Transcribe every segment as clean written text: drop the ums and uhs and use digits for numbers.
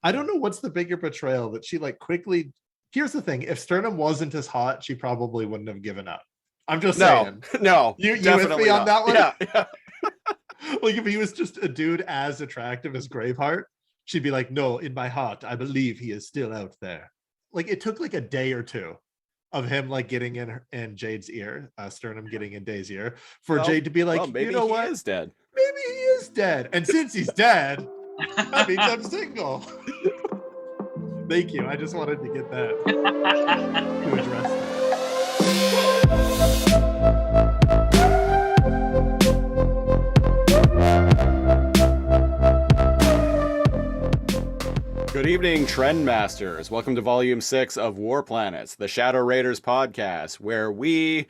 I don't know what's the bigger betrayal that she like quickly. Here's the thing: if Sternum wasn't as hot, she probably wouldn't have given up. I'm just No, saying. no, You with me definitely on not. that one? Yeah. Like if he was just a dude as attractive as Graveheart, she'd be like, "No, in my heart, I believe he is still out there." Like it took like a day or two of him like getting in Jade's ear, Sternum getting in Day's ear, for Well, Jade to be like, you maybe know he what? is dead. Maybe he is dead. And since he's dead, that means I'm single. Thank you. I just wanted to get that to address that. Good evening, Trendmasters. Welcome to Volume 6 of War Planets, the Shadow Raiders podcast, where we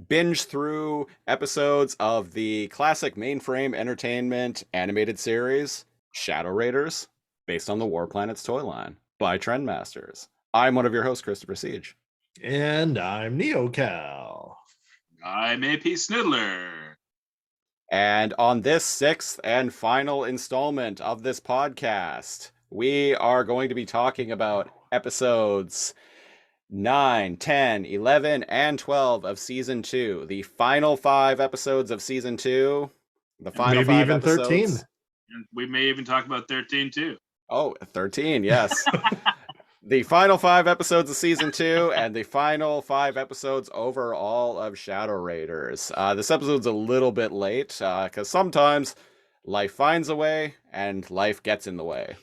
binge through episodes of the classic mainframe entertainment animated series, Shadow Raiders, based on the War Planets toy line by Trendmasters. I'm one of your hosts, Christopher Siege. And I'm NeoCal. I'm AP Sniddler. And on this sixth and final installment of this podcast, we are going to be talking about episodes 9, 10, 11, and 12 of Season 2. The final 5 episodes of Season 2. The final maybe 5 even episodes. 13. And we may even talk about 13 too. Oh, 13, yes. The final 5 episodes of Season 2 and the final 5 episodes overall of Shadow Raiders. This episode's a little bit late because sometimes life finds a way and life gets in the way.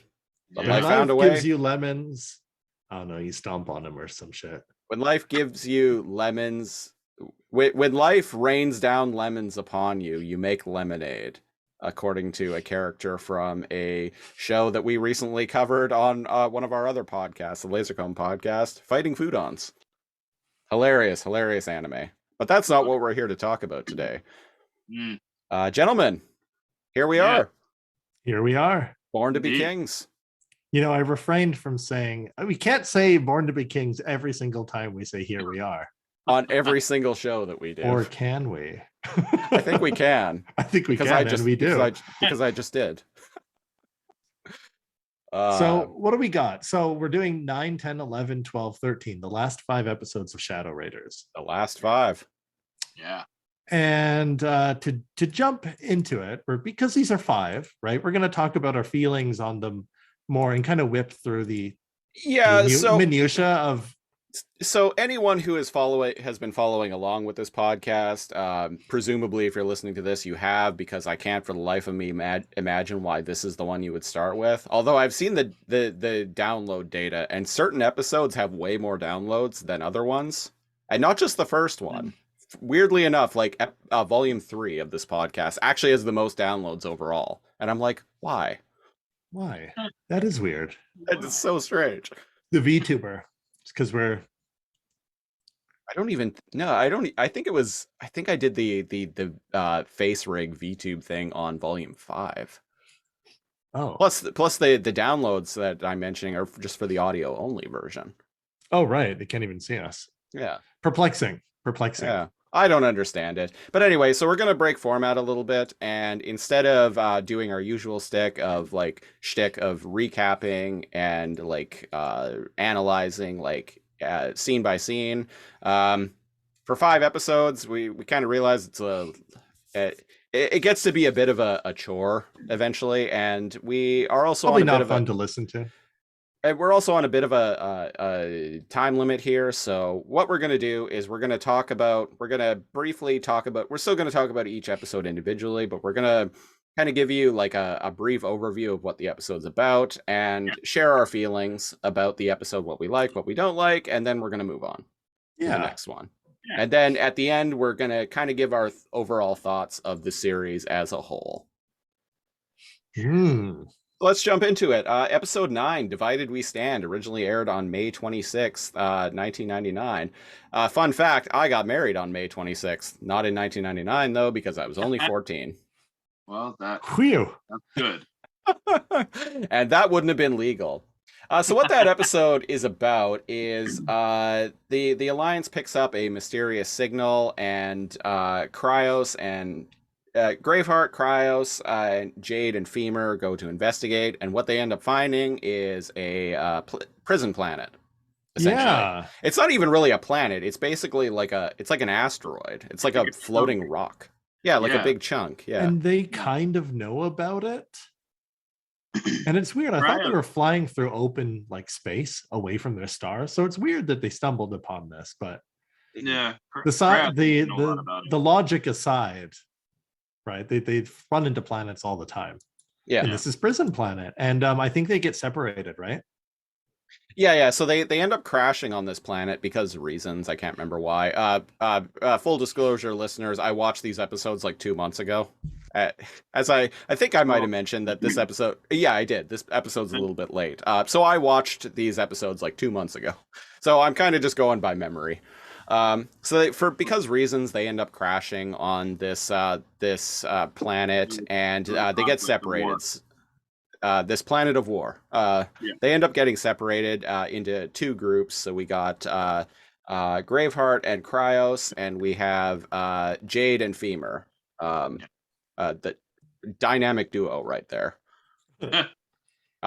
But life found a way. Gives you lemons. Oh no, you stomp on them or some shit. When life gives you lemons, when life rains down lemons upon you, you make lemonade. According to a character from a show that we recently covered on one of our other podcasts, the Lasercomb podcast, Fighting Foodons. Hilarious anime. But that's not what we're here to talk about today. Gentlemen, here we are. Here we are. Born to be kings. You know, I refrained from saying, we can't say Born to be Kings every single time we say here we are. On every single show that we do. Or can we? I think we can. I think we can, and we do. Because I just did. So what do we got? So we're doing 9, 10, 11, 12, 13, the last 5 episodes of Shadow Raiders. The last 5. Yeah. And to jump into it, because these are 5, right? We're going to talk about our feelings on them more and kind of whip through the minutia of. So anyone who has been following along with this podcast, presumably if you're listening to this, you have, because I can't for the life of me imagine why this is the one you would start with. Although I've seen the download data, and certain episodes have way more downloads than other ones, and not just the first one. Weirdly enough, like volume 3 of this podcast actually has the most downloads overall, and I'm like, why? Why? That is weird. It's so strange. The VTuber. Because we're. I think I did the face rig VTube thing on volume 5. Oh. Plus the downloads that I'm mentioning are just for the audio only version. Oh, right. They can't even see us. Yeah. Perplexing. Yeah. I don't understand it. But anyway, so we're going to break format a little bit. And instead of doing our usual shtick of recapping and analyzing scene by scene, for 5 episodes, we kind of realized it gets to be a bit of a chore eventually. And we are also probably not fun to listen to. We're also on a bit of a time limit here. So what we're going to do is we're still going to talk about each episode individually, but we're going to kind of give you like a brief overview of what the episode's about and share our feelings about the episode, what we like, what we don't like, and then we're going to move on to the next one. Yeah. And then at the end, we're going to kind of give our overall thoughts of the series as a whole. Let's jump into it. Episode 9, Divided We Stand, originally aired on May 26th, 1999. Fun fact, I got married on May 26th. Not in 1999, though, because I was only 14. Well, that's good. And that wouldn't have been legal. So what that episode is about is the Alliance picks up a mysterious signal, and Cryos and Graveheart, Cryos, Jade, and Femur go to investigate, and what they end up finding is a prison planet. Essentially, Yeah. it's not even really a planet. It's basically like an asteroid. It's like a floating rock. Yeah, like a big chunk. Yeah, And they kind of know about it. And it's weird. I thought they were flying through open like space away from their star. So it's weird that they stumbled upon this, but Yeah. the logic aside, right? They run into planets all the time. Yeah. And this is Prison Planet. And I think they get separated, right? Yeah. So they end up crashing on this planet because of reasons. I can't remember why. Full disclosure, listeners, I watched these episodes like 2 months ago. As I think I might have mentioned that this episode. Yeah, I did. This episode's a little bit late. So I watched these episodes like 2 months ago. So I'm kind of just going by memory. Because reasons, they end up crashing on this planet, and they get separated. This planet of war. They end up getting separated into two groups. So we got Graveheart and Cryos, and we have Jade and Femur. The dynamic duo right there.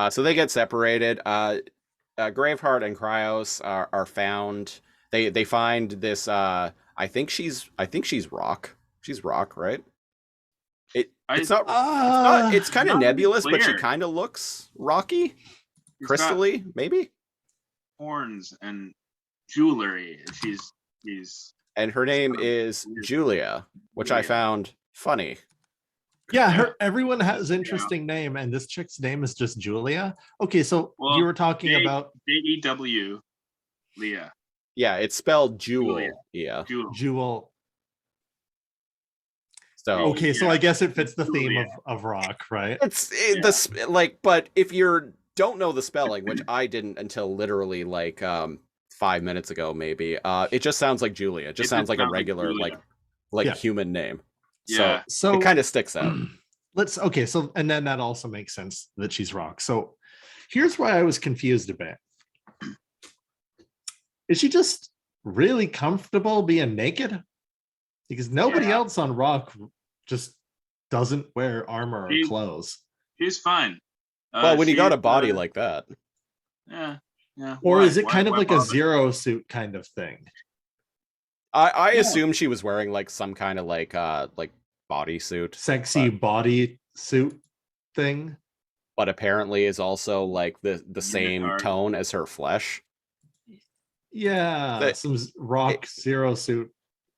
So they get separated. Graveheart and Cryos are found. They find this. I think she's Rock. She's Rock, right? It's kind of nebulous, but she kind of looks rocky, crystally, maybe. Horns and jewelry. And her name is Julia, which I found funny. Yeah, everyone has interesting name, and this chick's name is just Julia. Okay, so you were talking about Jew, Leah. Yeah, it's spelled Jewel. Yeah, Jewel. So okay, so I guess it fits the theme of Rock, right? But if you don't know the spelling, which I didn't until literally like 5 minutes ago, maybe, it just sounds like Julia. It just sounds like a regular human name. Yeah. So it kind of sticks out. And then that also makes sense that she's Rock. So here's why I was confused a bit. Is she just really comfortable being naked? Because nobody else on Rock just doesn't wear armor or clothes. She's fine. Well, when you got a body like that. Yeah. Or is it kind of like a Zero suit kind of thing? I assume she was wearing like some kind of like bodysuit, sexy body suit thing, but apparently is also like the same tone as her flesh. Yeah, some Rock Zero suit,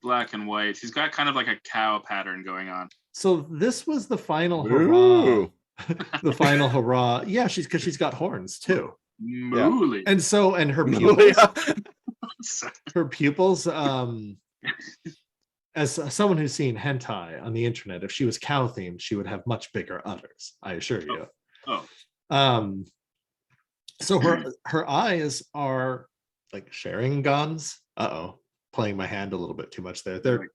black and white. She's got kind of like a cow pattern going on. So this was the final hurrah. The final hurrah. Yeah, she's got horns too. Mooly. And her pupils. Her pupils. As someone who's seen hentai on the internet, if she was cow themed, she would have much bigger udders. I assure you. So her eyes are like sharing guns. Playing my hand a little bit too much there. They're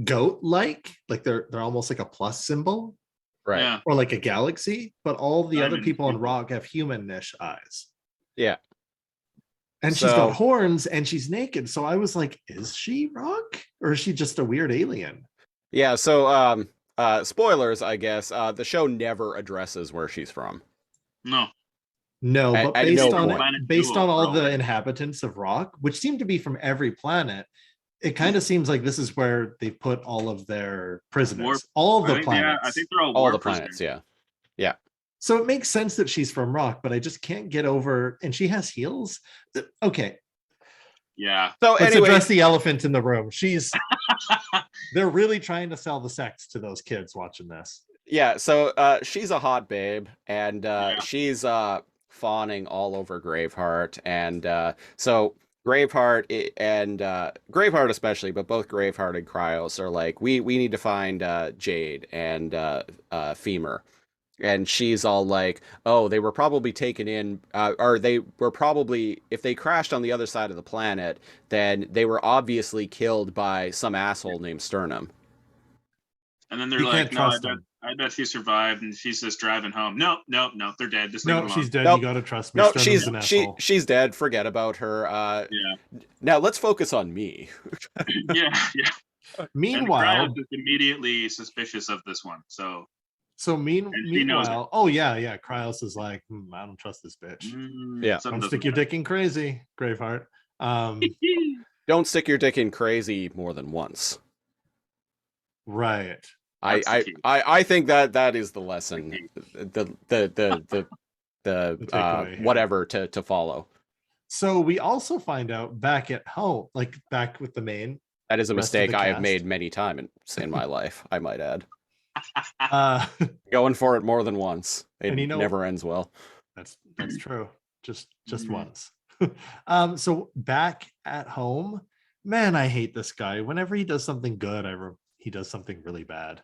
goat-like, like they're almost like a plus symbol, right? Yeah. Or like a galaxy. But all the other people on Rock have human-ish eyes. Yeah. And she's got horns and she's naked. So I was like, is she Rock or is she just a weird alien? Yeah. So spoilers, I guess. The show never addresses where she's from. No, but based on all the inhabitants of Rock, which seem to be from every planet, it kind of seems like this is where they put all of their prisoners. All the planets. I think they're all the planets. Yeah. So it makes sense that she's from Rock, but I just can't get over. And she has heels. Okay. Yeah. So let's address the elephant in the room. They're really trying to sell the sex to those kids watching this. Yeah. So she's a hot babe, and she's fawning all over Graveheart, and so Graveheart and Graveheart especially, but both Graveheart and Cryos are like, we need to find Jade and Femur. And she's all like, oh, they were probably taken in, or they were probably, if they crashed on the other side of the planet, then they were obviously killed by some asshole named Sternum. And then they're like, no, I bet she survived, and she's just driving home. No, they're dead. Just no, she's dead. Nope. You gotta trust me. No, she's dead. Forget about her. Now let's focus on me. Yeah. Meanwhile, and Kratos is immediately suspicious of this one. so she knows meanwhile, oh yeah, Kryos is like, I don't trust this bitch. Yeah. something Don't stick your dick in crazy, Graveheart. Don't stick your dick in crazy more than once. Right. That's the key. I think that is the lesson. The takeaway here. whatever to follow. So we also find out back at home, like back with the main. That is a rest of mistake the I have cast. made many times in my life, I might add. Uh, Going for it more than once. It And you know- never ends well. that's true. Just Mhm. once. So back at home, man, I hate this guy. Whenever he does something good, he does something really bad.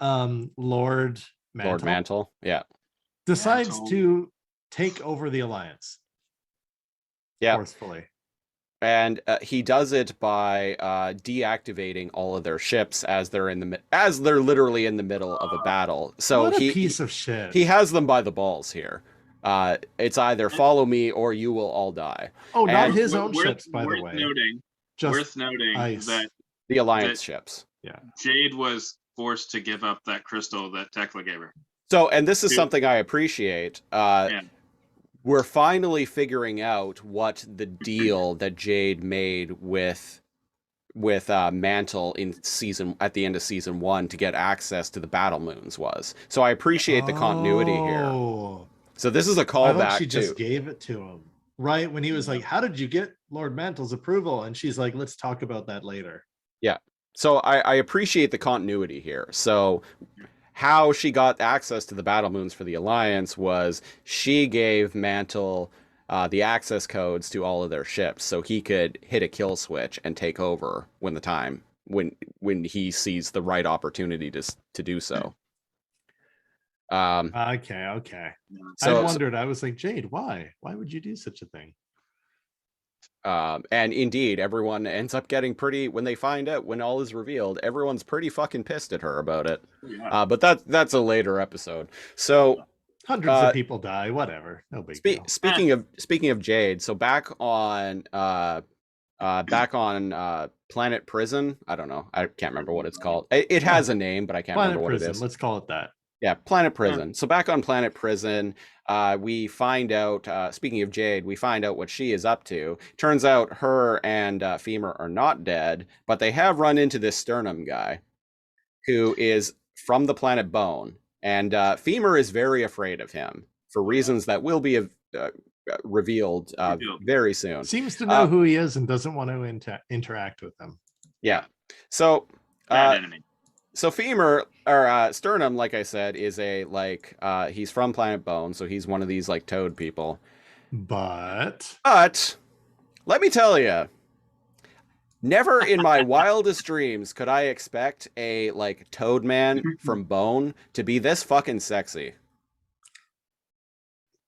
Lord Mantle. Yeah. decides Mantle. to take over the Alliance. Yeah. Forcefully. And he does it by deactivating all of their ships as they're literally in the middle of a battle. So What a piece of shit. he has them by the balls here. It's either follow me or you will all die. Oh, not and- his own ships, by the way. Worth noting ice. that The Alliance ships. Jade was forced to give up that crystal that Tekla gave her. So, and this is Dude. something I appreciate. Yeah. We're finally figuring out what the deal that Jade made with Mantle at the end of season 1 to get access to the battle moons was. So I appreciate the continuity here. So this is a I callback thought she just to gave it to him. Right when he was like, how did you get Lord Mantle's approval? And she's like, let's talk about that later. So I appreciate the continuity here. So how she got access to the battle moons for the Alliance was she gave Mantle the access codes to all of their ships so he could hit a kill switch and take over when he sees the right opportunity to do so. Okay. So, I wondered, I was like, Jade, why would you do such a thing? and indeed, everyone ends up getting when they find out, when all is revealed, everyone's pretty fucking pissed at her about it. Yeah. But that's a later episode. So Hundreds of people die, whatever. No big deal. speaking of Jade, so back on Planet Prison, I don't know, I can't remember what it's called. It has a name, but I can't remember what it is. Let's call it that. Yeah, Planet Prison. So back on Planet Prison, we find out, speaking of Jade, we find out what she is up to. Turns out her and Femur are not dead, but they have run into this sternum guy who is from the planet Bone. And Femur is very afraid of him for reasons that will be revealed very soon. Seems to know who he is and doesn't want to interact with him. Yeah. So Bad enemy. So Femur or Sternum, like I said, is he's from Planet Bone, so he's one of these like toad people. But let me tell you, never in my wildest dreams could I expect a like toad man from Bone to be this fucking sexy.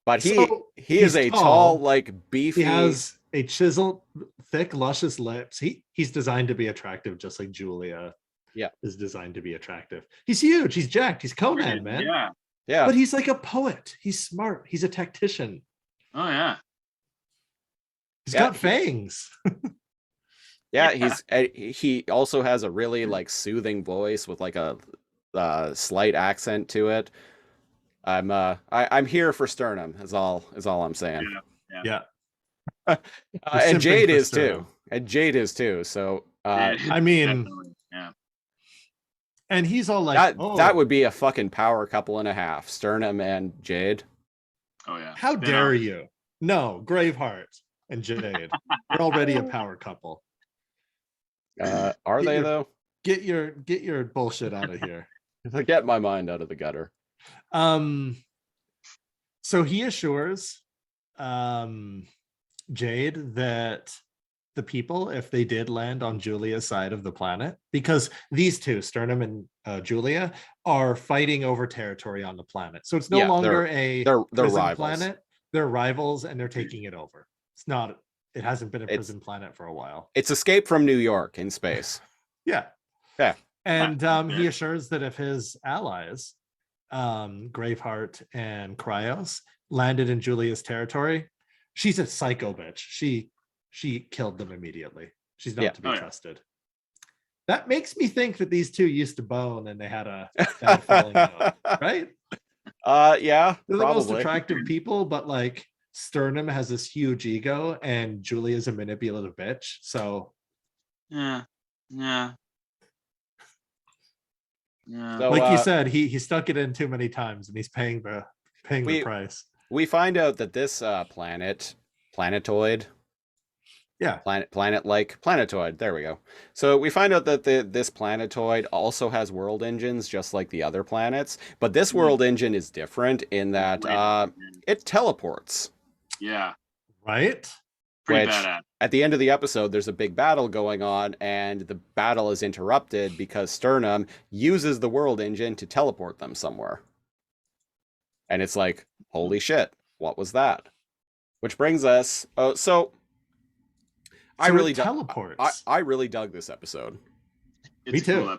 But he is a tall, like beefy. He has a chiseled, thick, luscious lips. He's designed to be attractive, just like Julia. Yeah, is designed to be attractive. He's huge. He's jacked. He's Conan, man. Yeah. But he's like a poet. He's smart. He's a tactician. Oh yeah. He's got fangs. Yeah, he also has a really like soothing voice with like a slight accent to it. I'm here for Sternum. Is all I'm saying. Yeah. And Jade is too. And Jade is too. So I mean, yeah. And he's all like, that would be a fucking power couple and a half, Sternum and Jade. Oh yeah. How dare you? No, Graveheart and Jade. They're already a power couple. Are they though? Get your bullshit out of here. Get my mind out of the gutter. So he assures Jade that the people, if they did land on Julia's side of the planet, because these two, Sternum and Julia, are fighting over territory on the planet. So it's no longer they're rivals. Planet. They're rivals and they're taking it over. It hasn't been a prison planet for a while. It's Escape from New York in space. Yeah. Yeah. And he assures that if his allies, Graveheart and Kryos, landed in Julia's territory, she's a psycho bitch. She killed them immediately. She's not to be trusted. That makes me think that these two used to bone and they had a bad falling out, right? Yeah, They're the most probably. attractive people, but like Sternum has this huge ego and Julia's a manipulative bitch. So Yeah. So, like you said, he stuck it in too many times and he's paying the price. We find out that this planetoid. Yeah. Planetoid. There we go. So we find out that this planetoid also has world engines, just like the other planets. But this world engine is different in that it teleports. Yeah. Right? Pretty badass. At the end of the episode, there's a big battle going on, and the battle is interrupted because Sternum uses the world engine to teleport them somewhere. And it's like, holy shit, what was that? Which brings us... I really dug this episode. Me too. Cool.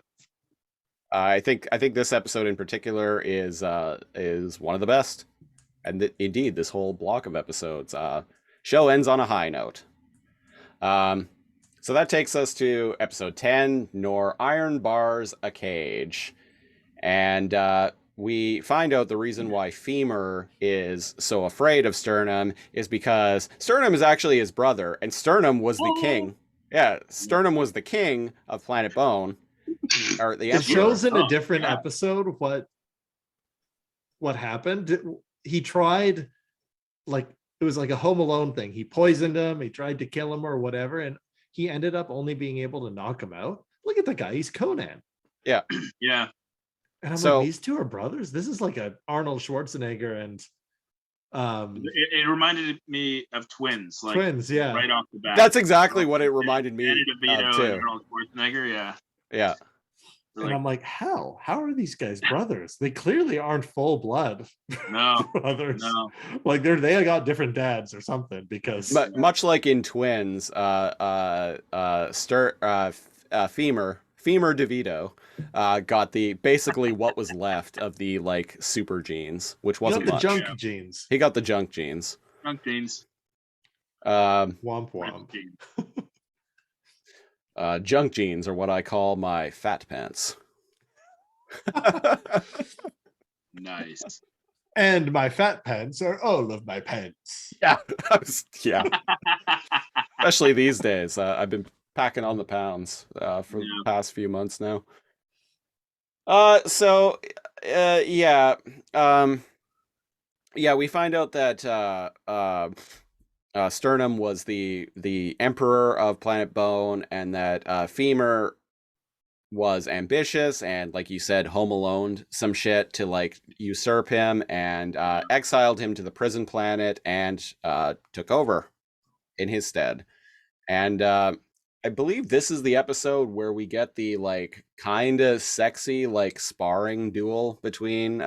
I think this episode in particular is one of the best, and indeed this whole block of episodes. Show ends on a high note. So that takes us to episode 10, Nor Iron Bars a Cage, and we find out the reason why Femur is so afraid of Sternum is because Sternum is actually his brother, and Sternum was the king. Yeah, Sternum was the king of Planet Bone. Or the It shows in a different episode what happened. He tried, like, it was like a Home Alone thing. He poisoned him, he tried to kill him or whatever, and he ended up only being able to knock him out. Look at the guy, he's Conan. Yeah. Yeah. And I'm like, these two are brothers. This is like a Arnold Schwarzenegger and it reminded me of twins. Like twins, yeah. Right off the bat. That's exactly what it reminded me of too. And Arnold Schwarzenegger, yeah. Yeah. And I'm like, how are these guys brothers? They clearly aren't full blood brothers. No. Like they got different dads or something, because much like in twins, Femur DeVito got basically what was left of the like super genes, which wasn't much. Junk genes. He got the junk genes. Junk genes. Womp womp. Junk jeans are what I call my fat pants. Nice. And my fat pants are all of my pants. Yeah. Yeah. Especially these days. I've been packing on the pounds for the past few months now. We find out that Sternum was the emperor of Planet Bone, and that Femur was ambitious and, like you said, Home Alone some shit to like usurp him, and exiled him to the prison planet and took over in his stead. And I believe this is the episode where we get the like kind of sexy like sparring duel between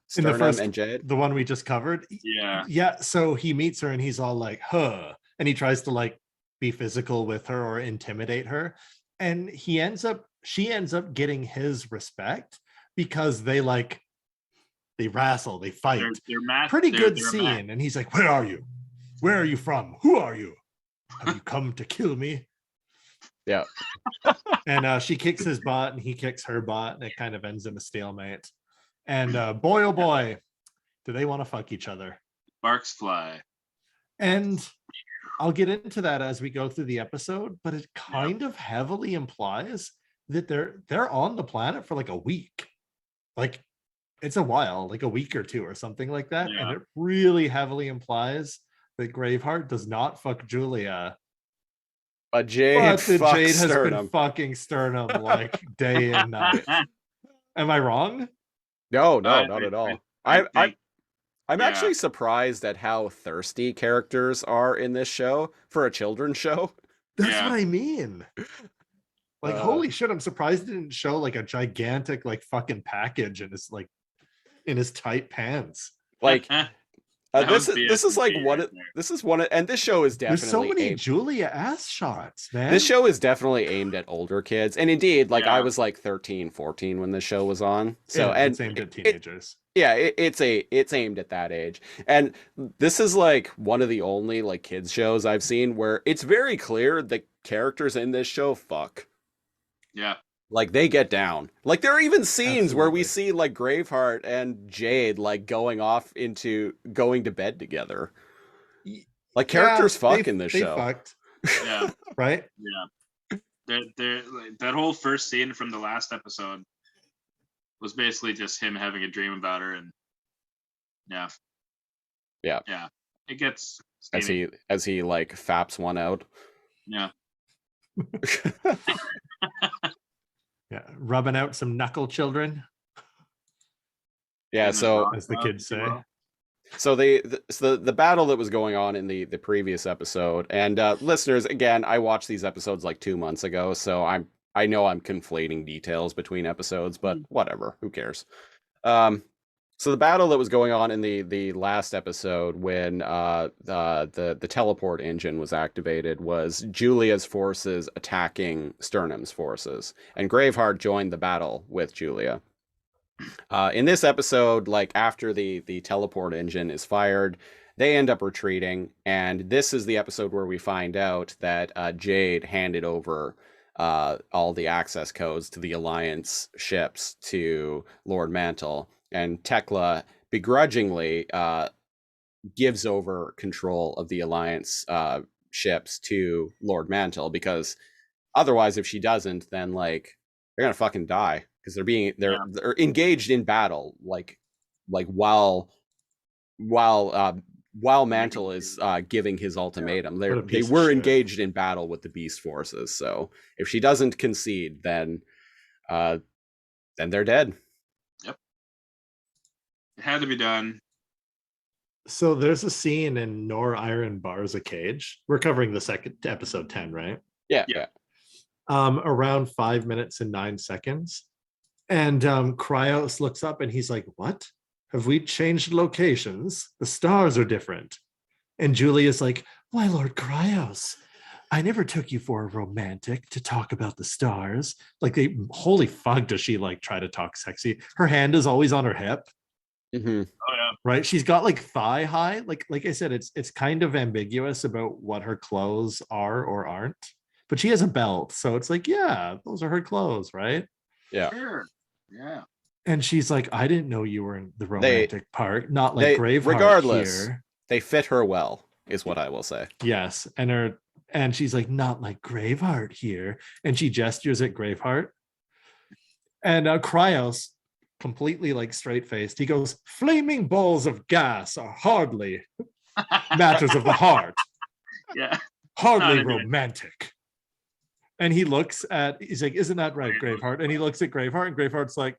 Sternum and Jade. The one we just covered. Yeah. So he meets her and he's all like, huh. And he tries to like be physical with her or intimidate her. And she ends up getting his respect because they wrestle, they fight. Pretty good scene. And he's like, where are you? Where are you from? Who are you? Have you come to kill me? Yeah. And she kicks his butt and he kicks her butt, and it kind of ends in a stalemate. And boy, oh boy, do they want to fuck each other. Sparks fly. And I'll get into that as we go through the episode, but it kind of heavily implies that they're on the planet for like a week. Like it's a while, like a week or two or something like that. And it really heavily implies that Graveheart does not fuck Julia. But Jade has been fucking Sternum like day and night. Am I wrong? No, not at all. I'm actually surprised at how thirsty characters are in this show for a children's show. That's what I mean. Like, holy shit, I'm surprised it didn't show like a gigantic like fucking package in his tight pants. Like this is one, and this show is definitely there's so many Julia ass shots, man. This show is definitely aimed at older kids, and indeed, like I was like 13, 14 when this show was on. So and it's aimed at teenagers. It's aimed at that age, and this is like one of the only like kids shows I've seen where it's very clear the characters in this show fuck. Yeah. Like they get down. Like there are even scenes where we Absolutely. see like Graveheart and Jade like going to bed together. Like Yeah, characters fuck in this they show. fucked, Yeah, right? yeah. That whole first scene from the last episode was basically just him having a dream about her, and yeah, Yeah. it gets As steamy. he like faps one out. Yeah, Yeah, rubbing out some knuckle children, Yeah, getting his so rocks as the off, kids if you say. will. so the battle that was going on in the previous episode, and listeners, again, I watched these episodes like 2 months ago, so I know I'm conflating details between episodes, but whatever, who cares? So the battle that was going on in the last episode when the teleport engine was activated was Julia's forces attacking Sternum's forces, and Graveheart joined the battle with Julia. In this episode, like after the teleport engine is fired, they end up retreating, and this is the episode where we find out that Jade handed over all the access codes to the Alliance ships to Lord Mantle, and Tekla begrudgingly gives over control of the Alliance ships to Lord Mantle, because otherwise, if she doesn't, then like they're gonna fucking die because they're engaged in battle, like while while Mantle is giving his ultimatum. What a They piece of were shit. engaged in battle with the Beast forces. So if she doesn't concede, then they're dead. Yep, it had to be done. So there's a scene in Nor Iron Bars a Cage. We're covering the second episode 10, right? Yeah. Around 5 minutes and 9 seconds. And Cryos looks up and he's like, "What? Have we changed locations? The stars are different." And Julia's like, "Why, Lord Cryos, I never took you for a romantic to talk about the stars." Like, holy fuck, does she like try to talk sexy? Her hand is always on her hip. Mm-hmm. Oh yeah, Right, she's got like thigh high, like I said, it's kind of ambiguous about what her clothes are or aren't, but she has a belt, so it's like, yeah, those are her clothes, right? Yeah. sure, yeah. And she's like, "I didn't know you were in the They romantic part, not like they Graveheart regardless, here." they fit her well, is what I will say. Yes, and she's like, "Not like Graveheart here," and she gestures at Graveheart, and Cryos, completely like straight faced, he goes, "Flaming balls of gas are hardly matters of the heart, Yeah, hardly Not even- romantic." And he's like, "Isn't that right, Graveheart?" And he looks at Graveheart, and Graveheart's like,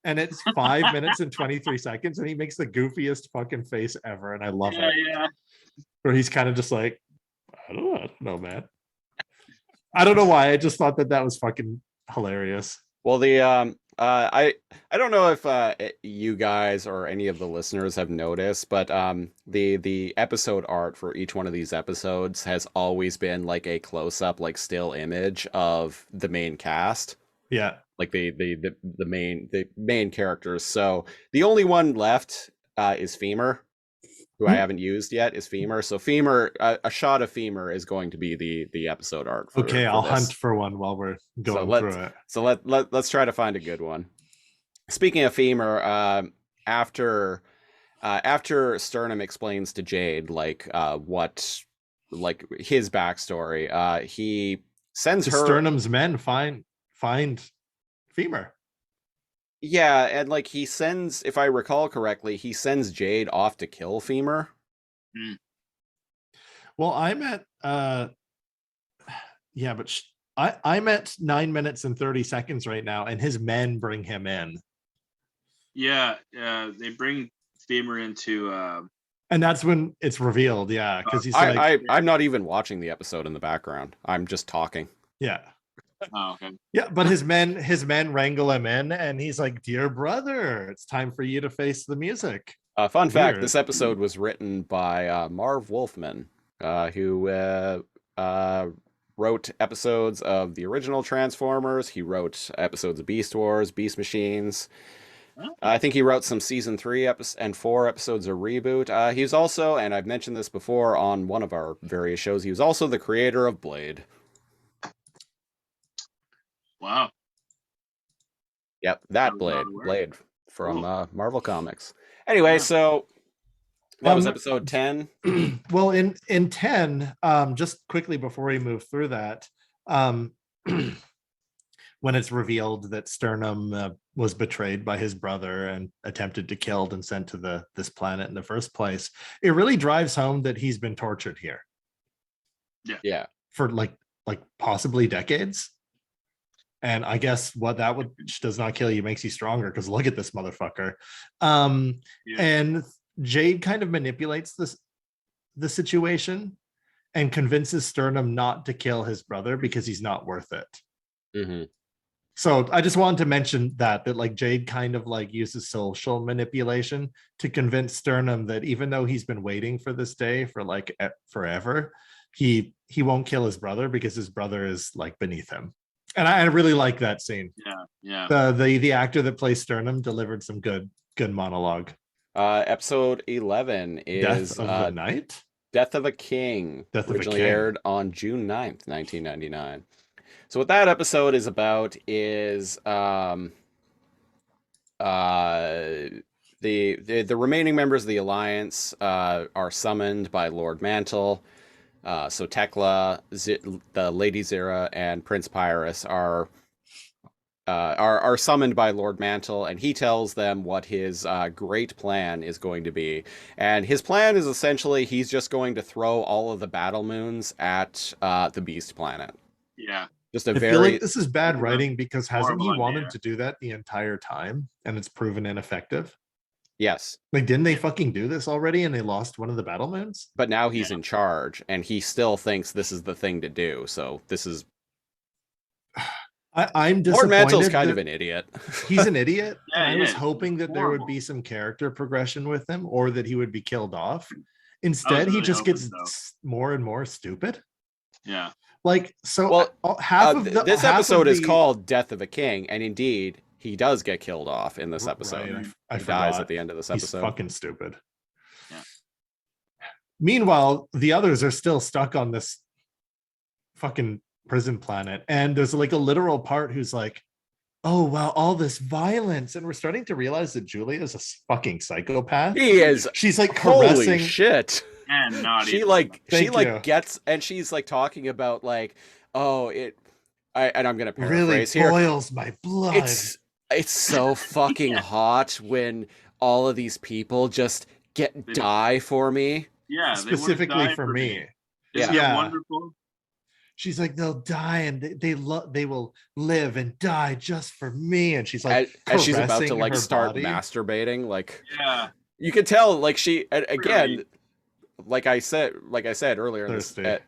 and it's 5 minutes and 23 seconds, and he makes the goofiest fucking face ever, and I love it. Yeah. Where he's kind of just like, I don't know, man. I don't know why. I just thought that was fucking hilarious. Well, I don't know if you guys or any of the listeners have noticed, but the episode art for each one of these episodes has always been like a close up, like still image of the main cast. Yeah. Like the main characters. So the only one left is Femur, who I haven't used yet, is Femur. So Femur, a shot of Femur is going to be the episode art. Okay, I'll this. hunt for one while we're going through it. So let's try to find a good one. Speaking of Femur, after Sternum explains to Jade what his backstory, he sends her. Sternum's men find Femur. Yeah, and like he sends, if I recall correctly, he sends Jade off to kill Femur. Well, I'm at yeah, but I'm at 9 minutes and 30 seconds right now, and his men bring him in. Yeah, they bring Femur into and that's when it's revealed, yeah, because he's I'm not even watching the episode in the background. I'm just talking. Yeah. Oh, okay. Yeah, but his men wrangle him in, and he's like, "Dear brother, it's time for you to face the music." Fun fact: Weird. this episode was written by Marv Wolfman, who wrote episodes of the original Transformers. He wrote episodes of Beast Wars, Beast Machines. I think he wrote some season 3 and 4 episodes of Reboot. He was also, and I've mentioned this before on one of our various shows, he was also the creator of Blade. Wow. Yep, I that was not blade. aware. Blade from Cool. Marvel Comics. Anyway, Yeah. so that was Um, episode 10. Well, in 10, just quickly before we move through that, um, when it's revealed that Sternum was betrayed by his brother and attempted to killed and sent to this planet in the first place, it really drives home that he's been tortured here Yeah. for like possibly decades. And I guess what that which does not kill you makes you stronger, because look at this motherfucker. Yeah. And Jade kind of manipulates the situation and convinces Sternum not to kill his brother because he's not worth it. Mm-hmm. So I just wanted to mention that like Jade kind of like uses social manipulation to convince Sternum that even though he's been waiting for this day for like forever, he won't kill his brother because his brother is like beneath him. And I really like that scene. Yeah. The actor that plays Sternum delivered some good monologue. Episode 11 is Death of the Night. Death of a King, Death of a originally King. aired on June 9th, 1999. So what that episode is about is the remaining members of the Alliance are summoned by Lord Mantle. So Tekla, the Lady Zira, and Prince Pyrrhus are summoned by Lord Mantle, and he tells them what his great plan is going to be. And his plan is essentially he's just going to throw all of the battle moons at the Beast Planet. Yeah. Just a I very feel like this is bad That's a writing because hasn't he horrible wanted idea. to do that the entire time and it's proven ineffective? yes. Like, didn't they fucking do this already and they lost one of the battle moons? But now he's in charge, and he still thinks this is the thing to do. So this is I'm Lord disappointed. Mantle's kind that of an idiot. He's an idiot. Yeah, And I he was is. hoping that there would Horrible. be some character progression with him or that he would be killed off. Instead, he really just hoping gets so. more and more stupid. Yeah. Like, so Well, half of this half episode of is the- called Death of a King, and indeed, he does get killed off in this episode. Right, I He dies forgot. at the end of this He's episode. fucking stupid. Yeah. Meanwhile, the others are still stuck on this fucking prison planet, and there's like a literal part who's like, oh wow, all this violence, and we're starting to realize that Julia is a fucking psychopath. He is. She's like Holy caressing. shit. And naughty. She Thank you. gets, and she's like talking about like, oh, and I'm gonna Really paraphrase here. boils my blood. It's so fucking hot when all of these people just die for me. Yeah. They wanna Specifically die for me. Isn't Yeah. it wonderful? She's like, they'll die and they will live and die just for me. And she's like, As she's about to caressing like her start body. masturbating, like Yeah. you can tell, like she again, Really? like I said earlier in this Thirsty.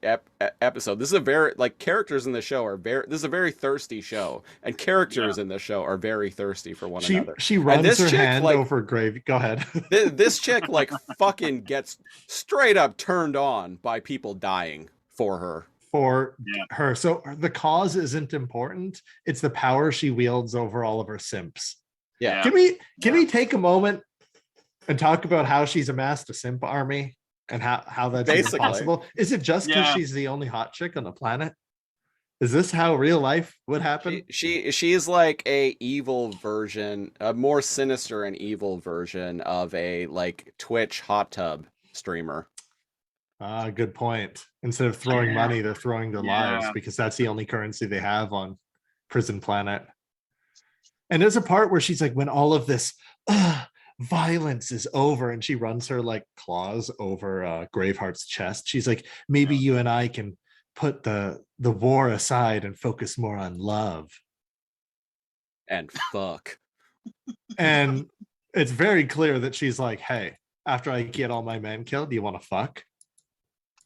episode, this is a very like characters in the show are very. This is a very thirsty show, and characters in the show are very thirsty for one another. She runs this her chick, hand like- over grave. Go ahead. This chick like fucking gets straight up turned on by people dying for her. For Yeah. her. So the cause isn't important. It's the power she wields over all of her simps. Yeah. Can we take a moment and talk about how she's amassed a simp army and how that's even Basically. possible? Is it just because Yeah. she's the only hot chick on the planet? Is this how real life would happen? She's like a evil version, a more sinister and evil version of a like Twitch hot tub streamer. Good point. Instead of throwing Yeah. money, they're throwing their lives Yeah. because that's the only currency they have on Prison Planet. And there's a part where she's like, when all of this violence is over, and she runs her like claws over Graveheart's chest. She's like, maybe you and I can put the war aside and focus more on love. And fuck. And it's very clear that she's like, hey, after I get all my men killed, do you want to fuck?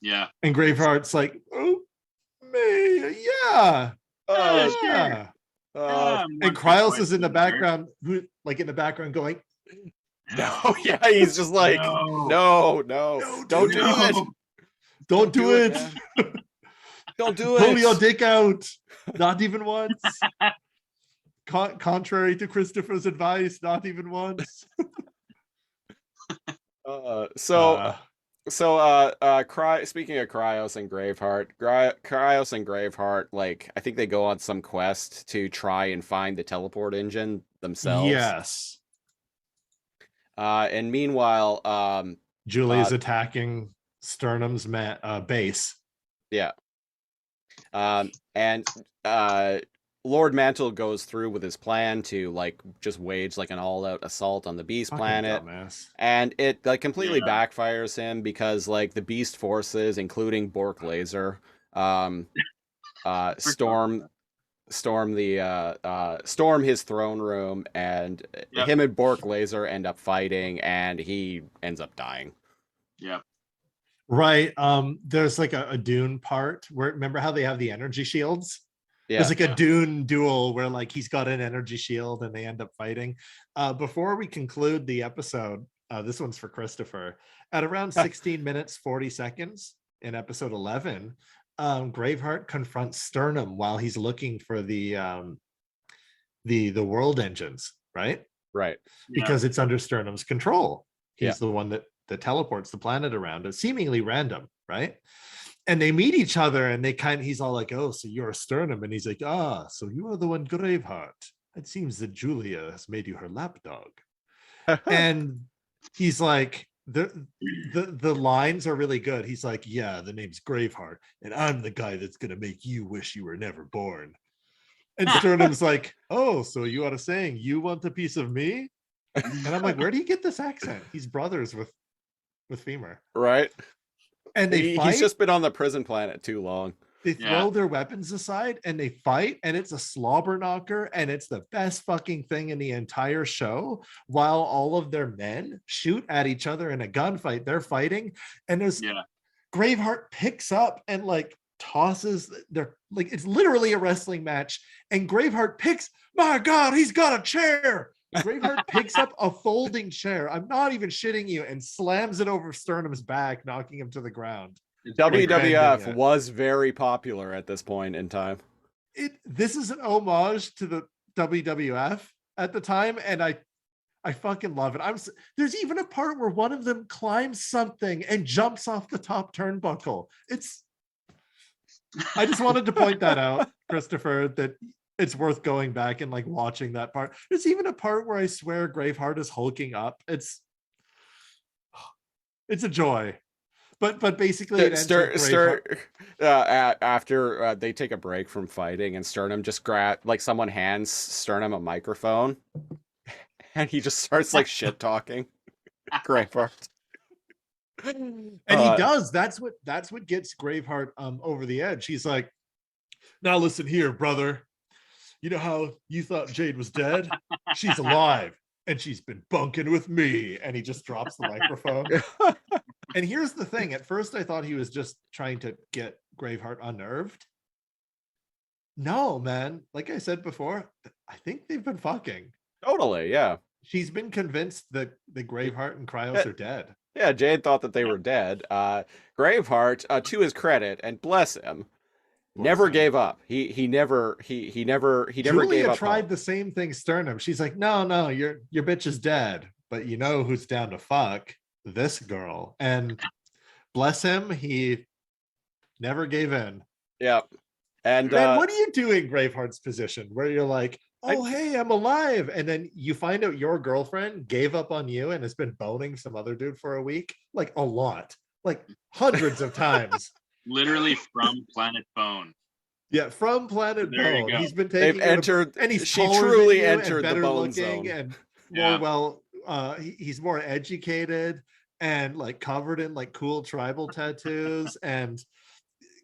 Yeah. And Graveheart's like, oh, me, yeah. Oh, Yeah. And Krylos is in the background, in the background going, No, yeah, he's just like, no, don't do it. Don't do it. man. Don't do Pull your it. dick out. Not even once. Contrary to Christopher's advice, not even once. So Speaking of Cryos and Graveheart, Cryos and Graveheart, like I think they go on some quest to try and find the teleport engine themselves. Yes. And meanwhile, Julie's attacking Sternum's base. yeah. And Lord Mantle goes through with his plan to like just wage like an all-out assault on the Beast Fucking planet, dumbass. and it like completely Yeah. backfires him because like the Beast forces, including Bork Laser, storm his throne room, and Yep. him and Bork Laser end up fighting, and he ends up dying. Yep. Right. There's like a Dune part where remember how they have the energy shields? Yeah. There's like a Dune duel where like he's got an energy shield and they end up fighting. Before we conclude the episode, this one's for Christopher. At around 16 minutes 40 seconds in episode 11, Graveheart confronts Sternum while he's looking for the world engines, right? Right. Because it's under Sternum's control. He's Yeah. the one that teleports the planet around. It's seemingly random, right? And they meet each other and he's all like, oh, so you're a Sternum. And he's like, ah, so you are the one Graveheart. It seems that Julia has made you her lapdog. And he's like, the lines are really good. He's like, yeah, the name's Graveheart, and I'm the guy that's gonna make you wish you were never born. And Sternum's like, oh, so you are saying you want a piece of me? And I'm like, where do you get this accent? He's brothers with Femur. Right. And they fight. He's just been on the prison planet too long. They throw their weapons aside and they fight, and it's a slobber knocker, and it's the best fucking thing in the entire show. While all of their men shoot at each other in a gunfight, they're fighting, and there's Graveheart picks up and like tosses their like it's literally a wrestling match, and Graveheart picks, my God, he's got a chair. And Graveheart picks up a folding chair. I'm not even shitting you, and slams it over Sternum's back, knocking him to the ground. WWF was very popular at this point in time. This is an homage to the WWF at the time, and I fucking love it. There's even a part where one of them climbs something and jumps off the top turnbuckle. I just wanted to point that out, Christopher, that it's worth going back and like watching that part. There's even a part where I swear Graveheart is hulking up. It's a joy. But basically, it ends after they take a break from fighting, and Sternum just someone hands Sternum a microphone, and he just starts like shit talking. Graveheart, and he does. That's what gets Graveheart over the edge. He's like, now listen here, brother. You know how you thought Jade was dead? She's alive, and she's been bunking with me. And he just drops the microphone. And here's the thing. At first, I thought he was just trying to get Graveheart unnerved. No, man. Like I said before, I think they've been fucking. Totally, yeah. She's been convinced that the Graveheart and Cryos are dead. Yeah, Jade thought that they were dead. Graveheart, to his credit, and bless him, never gave up. He never Julia gave up. Tried the same thing Sternum. She's like, no, your bitch is dead. But you know who's down to fuck? This girl. And bless him, he never gave in. Yeah. And man, what are you doing, Graveheart's position, where you're like, oh, hey, I'm alive, and then you find out your girlfriend gave up on you and has been boning some other dude for a week? Like a lot, like hundreds of times. Literally from Planet Bone. Yeah, from Planet There Bone. He's been taking They've entered, and she truly entered and the bone looking zone. And more he's more educated and like covered in like cool tribal tattoos and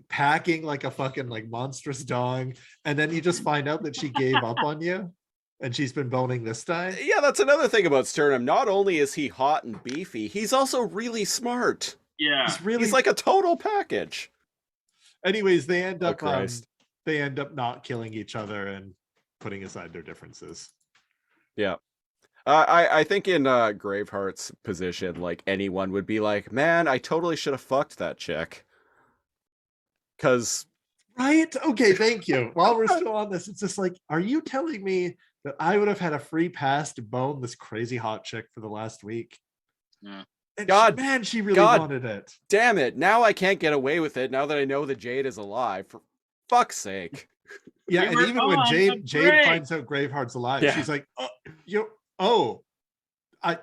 packing like a fucking like monstrous dong, and then you just find out that she gave up on you and she's been boning this time. Yeah, that's another thing about Sternum. Not only is he hot and beefy, he's also really smart. Yeah, he's like a total package. Anyways, they end up not killing each other and putting aside their differences. Yeah. I think in Graveheart's position, like anyone would be like, man, I totally should have fucked that chick. Right? Okay, thank you. While we're still on this, it's just like, are you telling me that I would have had a free pass to bone this crazy hot chick for the last week? Yeah. And God, man, she really God. wanted it. Damn it! Now I can't get away with it. That I know that Jade is alive. For fuck's sake. Yeah, We and were even when on a Jade break. finds out Graveheart's alive, Yeah. she's like, oh, I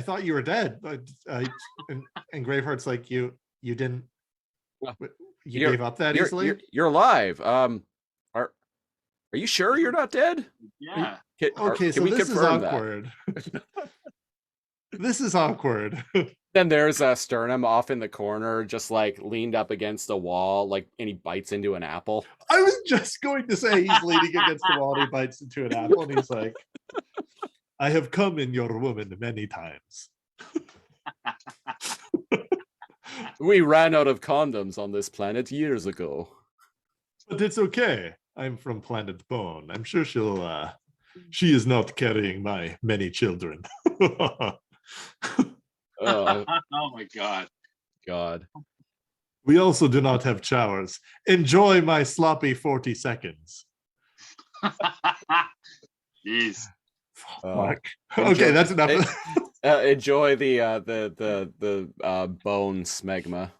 thought you were dead. And Graveheart's like, you didn't, Well, you gave up that easily? You're alive. Are you sure you're not dead? Yeah. Okay, so we this is confirm that? awkward. This is awkward. Then there's a sternum off in the corner, just like leaned up against the wall, like, and he bites into an apple. I was just going to say he's leaning against the wall and he bites into an apple and he's like, I have come in your woman many times. We ran out of condoms on this planet years ago. But it's okay. I'm from planet Bone. I'm sure she is not carrying my many children. Oh my God. God. We also do not have showers. Enjoy my sloppy 40 seconds. Jeez. Fuck. Okay, that's enough. Enjoy the bone smegma.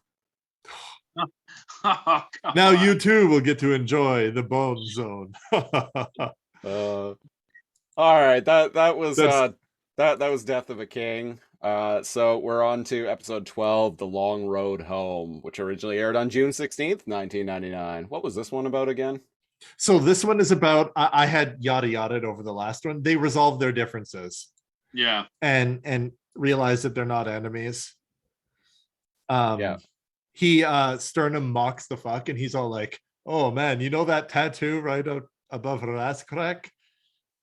Oh, Now you too will get to enjoy the bone zone. All right, that was that was Death of a King. So we're on to episode 12, The Long Road Home, which originally aired on June 16th, 1999. What was this one about again? So this one is about, I had yada yada over the last one. They resolved their differences. Yeah. And realize that they're not enemies. Yeah. He Sternum mocks the fuck and he's all like, oh man, you know that tattoo right out above her ass crack?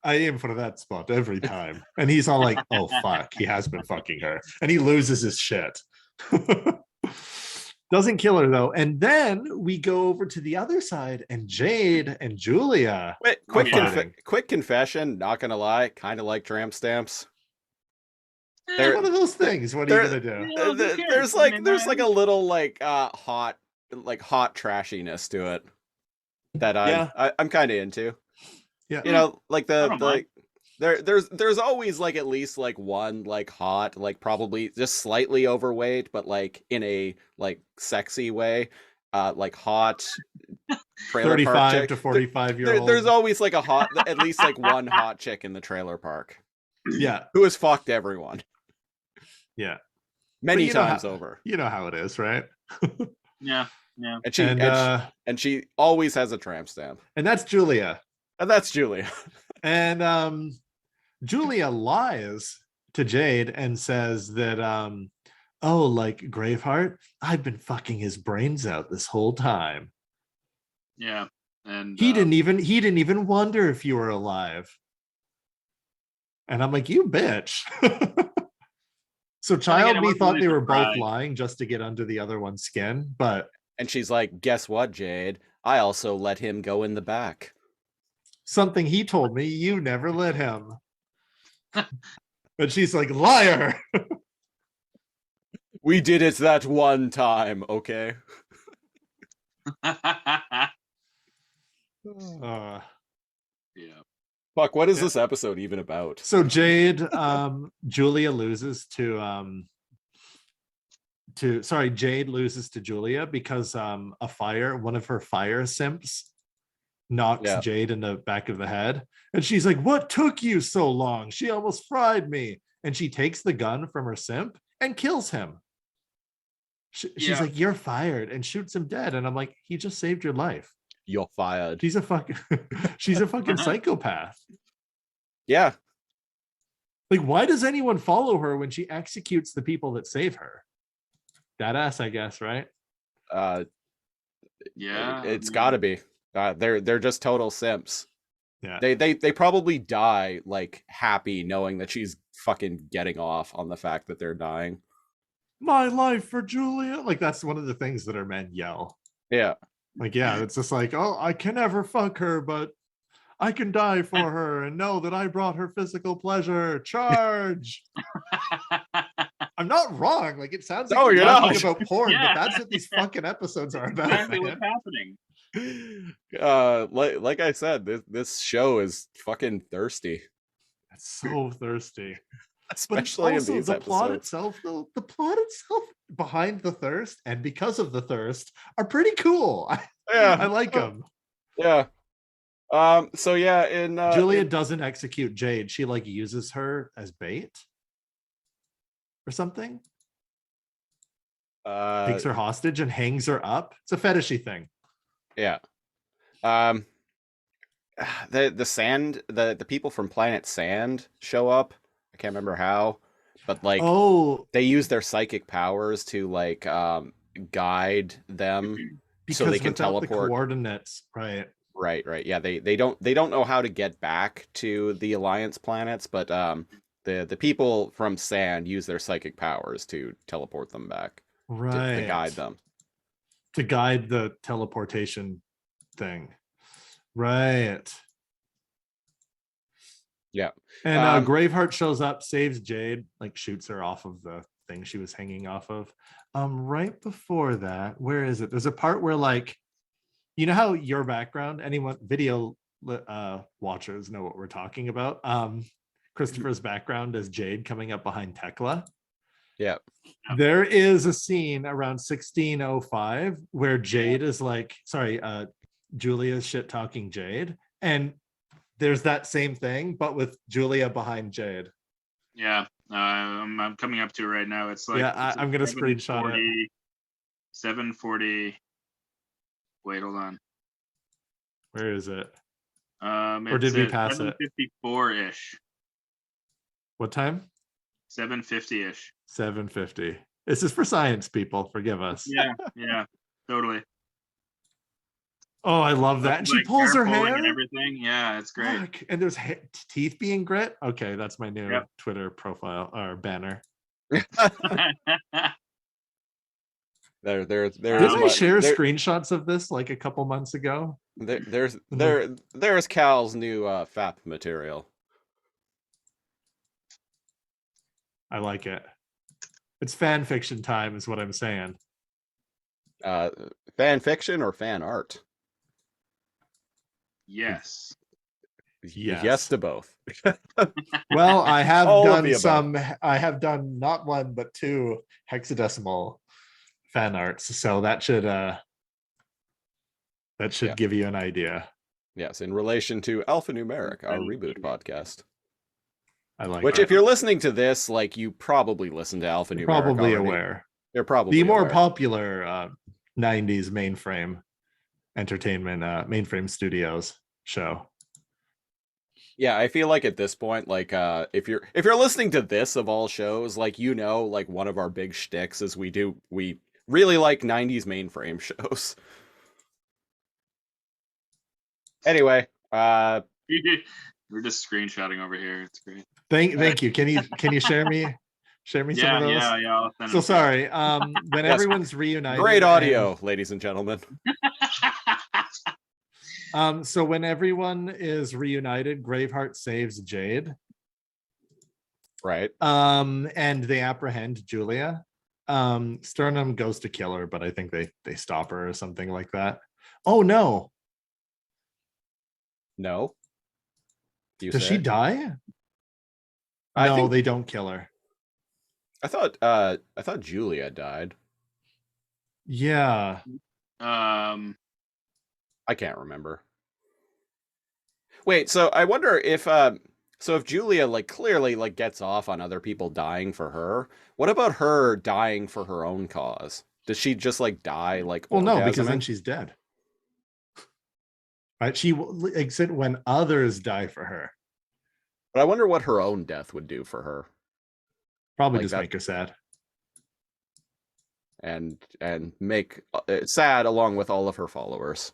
I aim for that spot every time. And he's all like, oh fuck, he has been fucking her. And he loses his shit. Doesn't kill her though. And then we go over to the other side and Jade and Julia. Quick confession, not gonna lie, kind of like tramp stamps. They're one of those things. What are you gonna do? There's like a little like hot trashiness to it that I'm kind of into. Yeah, you know, like there's always like at least like one like hot, like probably just slightly overweight, but like in a like sexy way, like hot trailer 35 park chick. to 45-year-old. There's always like a hot, at least like one hot chick in the trailer park. Yeah, who has fucked everyone. Yeah, many times over. You know how it is, right? Yeah. And she always has a tramp stamp. And that's Julia. And Julia lies to Jade and says that oh, like Graveheart, I've been fucking his brains out this whole time. Yeah. And he didn't even wonder if you were alive. And I'm like, you bitch. So child me thought they were both lying just to get under the other one's skin, but and she's like, guess what, Jade? I also let him go in the back. Something he told me, you never let him. But she's like, liar. We did it that one time, okay? Yeah. Fuck, what is this episode even about? So Jade, Julia loses to Jade loses to Julia because one of her fire simps knocks Jade in the back of the head. And she's like, what took you so long? She almost fried me. And she takes the gun from her simp and kills him. She's like, you're fired, and shoots him dead. And I'm like, he just saved your life. You're fired. She's a fucking psychopath. Yeah. Like, why does anyone follow her when she executes the people that save her? That ass, I guess, right? Yeah. It's gotta be. They're just total simps. Yeah. They probably die like happy knowing that she's fucking getting off on the fact that they're dying. My life for Julia. Like, that's one of the things that our men yell. Yeah. Like, yeah, it's just like, oh, I can never fuck her, but I can die for her and know that I brought her physical pleasure. Charge. I'm not wrong. Like, it sounds like you're talking about porn, but that's what these fucking episodes are about. Exactly what's happening. Like I said, this show is fucking thirsty. It's so thirsty. especially in also these the plot episodes. itself, though, the plot itself behind the thirst and because of the thirst are pretty cool. I Yeah, like them. yeah. So yeah, Julia doesn't execute Jade. She like uses her as bait or something. Takes her hostage and hangs her up. It's a fetishy thing. Yeah. The sand, the people from Planet Sand show up. I can't remember how, but like they use their psychic powers to like guide them so they because can without the teleport. coordinates, right? Right. Yeah, they don't know how to get back to the Alliance planets, but the people from Sand use their psychic powers to teleport them back. Right. To guide them. To guide the teleportation thing. Right. Yeah. And Graveheart shows up, saves Jade, like shoots her off of the thing she was hanging off of. Right before that, where is it? There's a part where like, you know how your background, anyone video watchers know what we're talking about. Christopher's background is Jade coming up behind Tekla. Yeah. There is a scene around 1605 where Jade is like, sorry, Julia's shit talking Jade, and there's that same thing, but with Julia behind Jade. Yeah, I'm coming up to it right now. It's like, yeah, I'm gonna screenshot it. 740. Wait, hold on. Where is it? Or did we pass it? 7:54-ish. What time? 7:50-ish. 7:50. This is for science, people. Forgive us. Yeah, totally. Oh, I love that. And she Like pulls her pulling hair and everything. Yeah, it's great. Fuck. And there's teeth being grit. Okay, that's my new Twitter profile or banner. There's Didn't I share screenshots of this like a couple months ago? There's Cal's new FAP material. I like it. It's fan fiction time, is what I'm saying. Fan fiction or fan art? Yes. Yes to both. Well, I have done some. I have done not one but two hexadecimal fan arts, so that should give you an idea. Yes, in relation to Alphanumeric, our reboot podcast. I like which, that. if you're listening to this, like you probably listen to Alphanumeric. Probably aware. You're probably the more aware. popular 90s mainframe entertainment mainframe studios show. Yeah, I feel like at this point, like if you're listening to this of all shows, like like one of our big shticks is we really like 90s mainframe shows. Anyway, we're just screenshotting over here. It's great. Thank you. Can you share me some of those? Yeah. So sorry. When everyone's reunited. Great audio, ladies and gentlemen. So when everyone is reunited, Graveheart saves Jade. Right. And they apprehend Julia. Sternum goes to kill her, but I think they stop her or something like that. Oh no. No. Does she die? No, they don't kill her. I thought Julia died. Yeah. I can't remember. Wait, so I wonder if if Julia like clearly like gets off on other people dying for her, what about her dying for her own cause? Does she just like die like well no, because then she's dead. Right? She will exit when others die for her. But I wonder what her own death would do for her. Probably just make her sad. And make it sad along with all of her followers.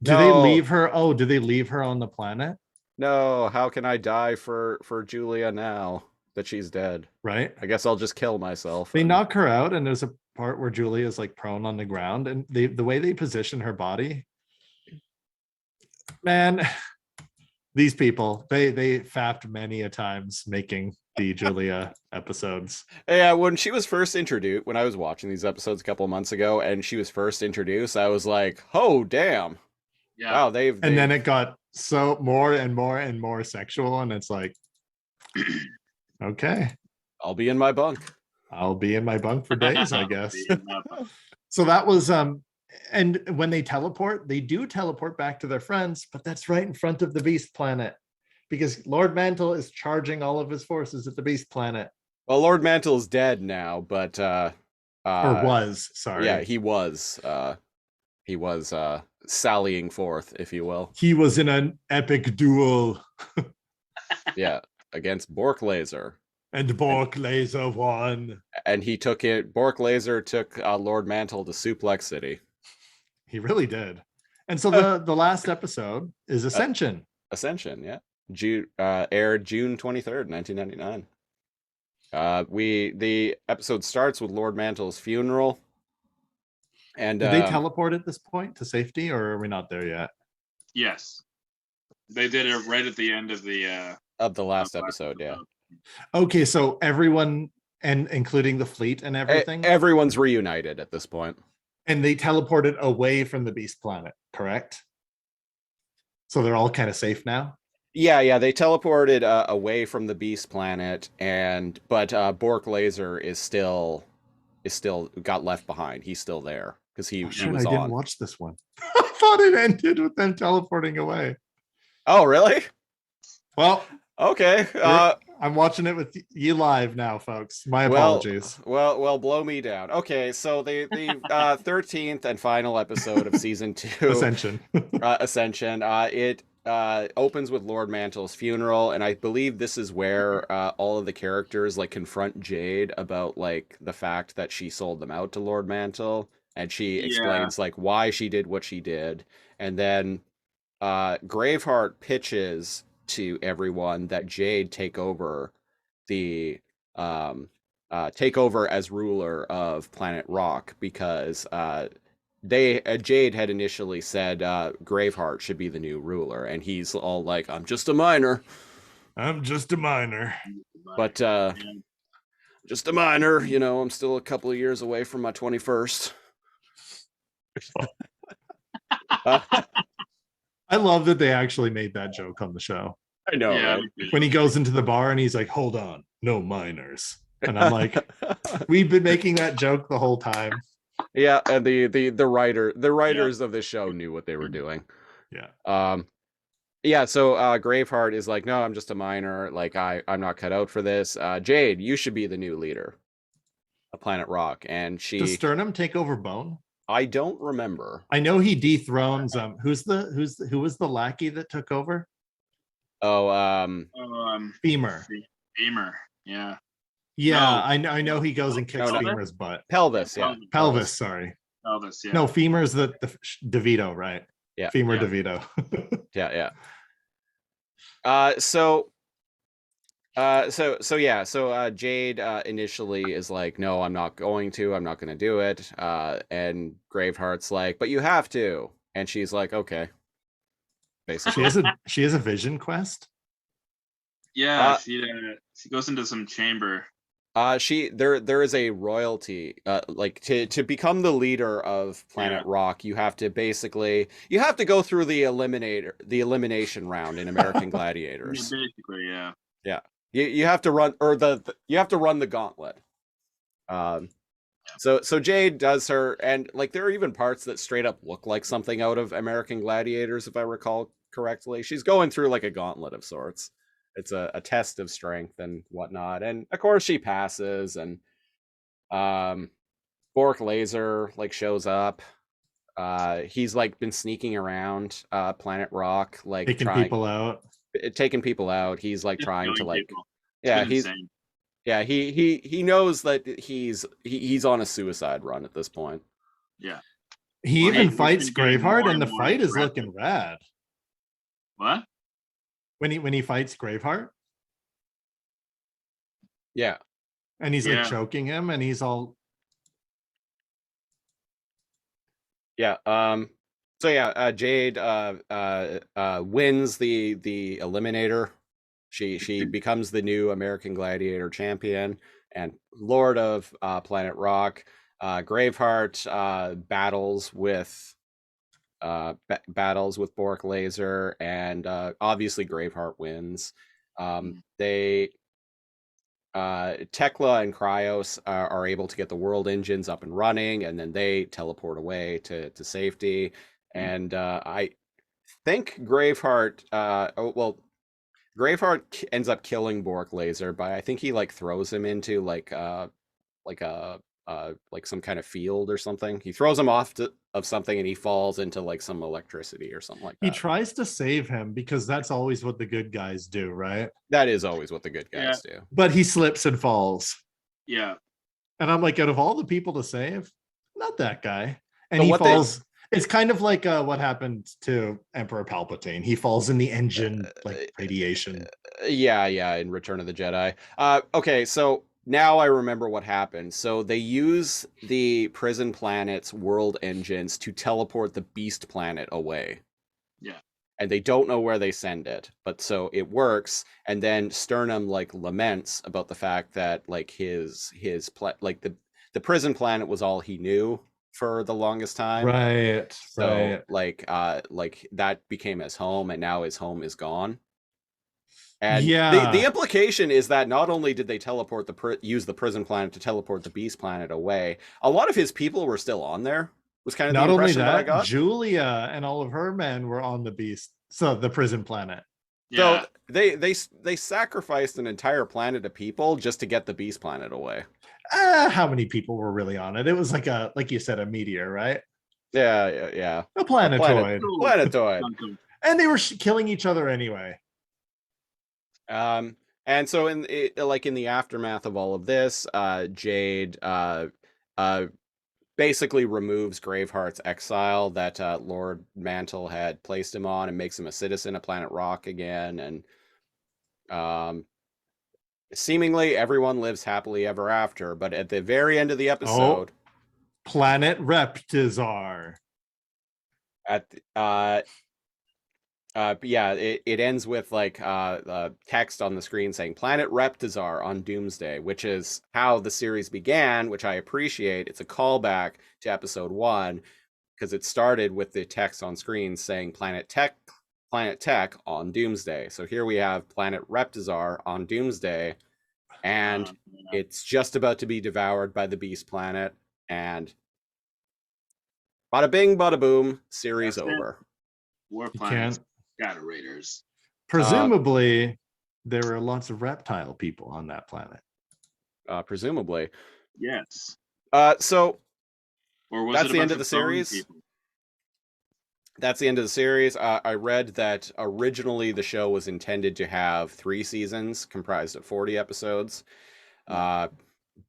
Do they leave her? Oh, do they leave her on the planet? No, how can I die for Julia now that she's dead? Right. I guess I'll just kill myself. They knock her out, and there's a part where Julia is like prone on the ground, and the way they position her body, man, these people, they fapped many a times making the Julia episodes. Yeah, when she was first introduced, when I was watching these episodes a couple of months ago, and she was first introduced, I was like, oh damn. Yeah. Wow, they've and then it got so more and more and more sexual, and it's like, Okay. I'll be in my bunk. I'll be in my bunk for days, I I'll guess. be in my bunk. So that was and when they teleport, they do teleport back to their friends, but that's right in front of the Beast Planet. Because Lord Mantle is charging all of his forces at the Beast Planet. Well, Lord Mantle's dead now, but Or was, sorry. yeah, he was sallying forth, if you will. He was in an epic duel. Yeah, against Bork Laser. And Bork Laser won. And he took it. Bork Laser took Lord Mantle to Suplex City. He really did. And so the last episode is Ascension. Ascension, yeah. Aired June 23rd, 1999. The episode starts with Lord Mantle's funeral. And did they teleport at this point to safety, or are we not there yet? Yes. They did it right at the end of the last episode, yeah. Okay, so everyone, and including the fleet and everything, everyone's reunited at this point. And they teleported away from the Beast Planet, correct? So they're all kind of safe now? Yeah, they teleported away from the Beast Planet, but Bork Laser is still got left behind. He's still there because he was I on. didn't watch this one. I thought it ended with them teleporting away. Oh, really? Well, okay. I'm watching it with you live now, folks. My apologies. Well, blow me down. Okay, so the 13th and final episode of season 2, Ascension. Ascension. It opens with Lord Mantle's funeral, and I believe this is where all of the characters like confront Jade about like the fact that she sold them out to Lord Mantle, and she explains like why she did what she did, and then Graveheart pitches to everyone that Jade take over as ruler of Planet Rock, because Jade had initially said Graveheart should be the new ruler, and he's all like, I'm just a minor. I'm just a minor. But just a minor, you know, I'm still a couple of years away from my 21st. I love that they actually made that joke on the show. I know, Yeah. right? When he goes into the bar and he's like, hold on, no minors. And I'm like, we've been making that joke the whole time. Yeah, and the writers of this show knew what they were doing. Yeah. Yeah, so Graveheart is like, no, I'm just a minor. Like, I'm not cut out for this. Jade, you should be the new leader of Planet Rock. And Does Sternum take over Bone? I don't remember. I know he dethrones who was the lackey that took over? Femur. Femur, yeah. Yeah, No. I know he goes and kicks No. Femur's butt. Pelvis, yeah. Pelvis, sorry. Pelvis, yeah. No, Femur's the DeVito, right? Yeah. Femur Yeah. DeVito. Yeah. So Jade initially is like, no, I'm not going to do it. And Graveheart's like, but you have to. And she's like, okay. Basically. She has a vision quest. Yeah, she goes into some chamber. There is a royalty, like to become the leader of Planet Rock, you have to go through the elimination round in American Gladiators. Yeah, basically, yeah. Yeah. You have to run, or you have to run the gauntlet. So Jade does her, and like there are even parts that straight up look like something out of American Gladiators, if I recall correctly. She's going through like a gauntlet of sorts. It's a test of strength and whatnot, and of course she passes, and Bork Laser like shows up. He's like been sneaking around Planet Rock, like Taking people out. He's like trying to like People. yeah, It's he's insane. yeah, he knows that he's on a suicide run at this point. Yeah. He Well, even he's fights been getting Graveheart, more and the and more fight is aggressive. looking rad. What? When he fights Graveheart, Yeah. and he's Yeah. like choking him, and he's all Yeah. So yeah, Jade wins the eliminator. She becomes the new American Gladiator champion and Lord of Planet Rock. Graveheart battles with Bork Laser, and obviously Graveheart wins. They Tekla and Cryos are able to get the world engines up and running, and then they teleport away to safety. And I think Graveheart, Graveheart ends up killing Bork Laser, but I think he like throws him into like a like some kind of field or something. He throws him off of something, and he falls into like some electricity or something like He that. tries to save him because that's always what the good guys do, right? That is always what the good guys do. But he slips and falls. Yeah. And I'm like, out of all the people to save, not that guy. And But he what they- falls. It's kind of like what happened to Emperor Palpatine. He falls in the engine, like radiation. Yeah, in Return of the Jedi. Okay, so now I remember what happened. So they use the prison planet's world engines to teleport the beast planet away. Yeah. And they don't know where they send it, but so it works. And then Sternum like laments about the fact that like like the prison planet was all he knew for the longest time. Right. So like that became his home, and now his home is gone. And yeah, the implication is that not only did they use the prison planet to teleport the beast planet away, a lot of his people were still on there. Was kind of not the only impression that I that, got. Julia and all of her men were on the beast, so the prison planet. Yeah. So they sacrificed an entire planet of people just to get the beast planet away. How many people were really on it? It was like you said, a meteor, right? Yeah. A planetoid. Planetoid. And they were killing each other anyway. And so in the aftermath of all of this, Jade basically removes Graveheart's exile that Lord Mantle had placed him on, and makes him a citizen of Planet Rock again. And seemingly everyone lives happily ever after. But at the very end of the episode, Planet Reptizar. It ends with like text on the screen saying Planet Reptizar on Doomsday, which is how the series began, which I appreciate. It's a callback to episode 1 because it started with the text on screen saying Planet Tech on Doomsday. So here we have Planet Reptizar on Doomsday, and it's just about to be devoured by the Beast Planet, and bada bing, bada boom, series over. War planets, Shadow Raiders. Presumably, there were lots of reptile people on that planet. Presumably. Yes. So or was that's it the end of the series. People? That's the end of the series. I read that originally the show was intended to have 3 seasons comprised of 40 episodes.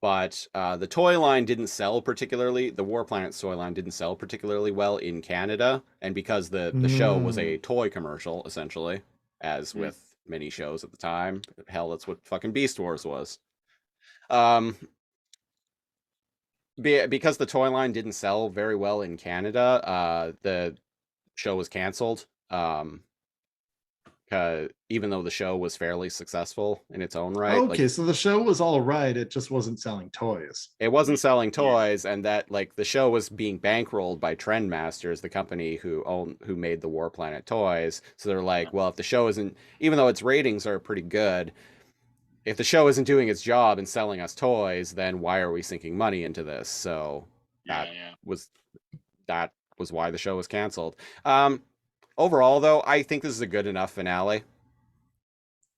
But the toy line didn't sell particularly. The War Planets toy line didn't sell particularly well in Canada. And because the show was a toy commercial, essentially, as with many shows at the time. Hell, that's what fucking Beast Wars was. Because the toy line didn't sell very well in Canada, the show was canceled. Even though the show was fairly successful in its own right. Okay, so the show was all right. It just wasn't selling toys. It wasn't selling toys, and that like the show was being bankrolled by Trendmasters, the company who made the War Planet toys. So they're like, well, if the show isn't, even though its ratings are pretty good, if the show isn't doing its job and selling us toys, then why are we sinking money into this? So that was why the show was canceled. Overall, though, I think this is a good enough finale.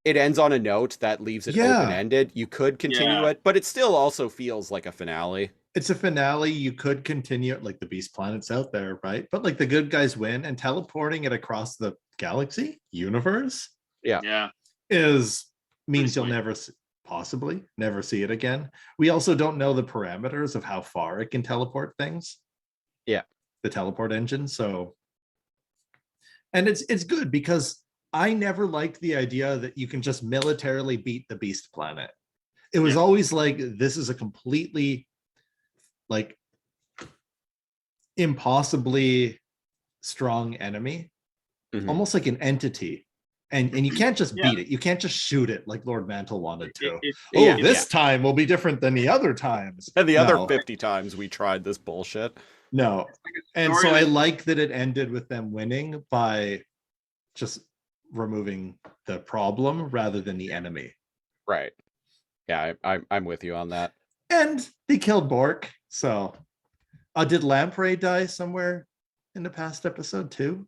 It ends on a note that leaves it open-ended. You could continue it, but it still also feels like a finale. It's a finale. You could continue it, like the Beast Planet's out there, right? But like the good guys win, and teleporting it across the galaxy, universe, means you'll never possibly never see it again. We also don't know the parameters of how far it can teleport things. Yeah. The teleport engine. So, and it's good because I never liked the idea that you can just militarily beat the Beast Planet. It was always like, this is a completely like impossibly strong enemy, almost like an entity. And you can't just beat it. You can't just shoot it like Lord Mantle wanted to. This time will be different than the other times. And the other 50 times we tried this bullshit. No. And so I like that it ended with them winning by just removing the problem rather than the enemy. Right. Yeah, I'm with you on that. And they killed Bork. So, did Lamprey die somewhere in the past episode too?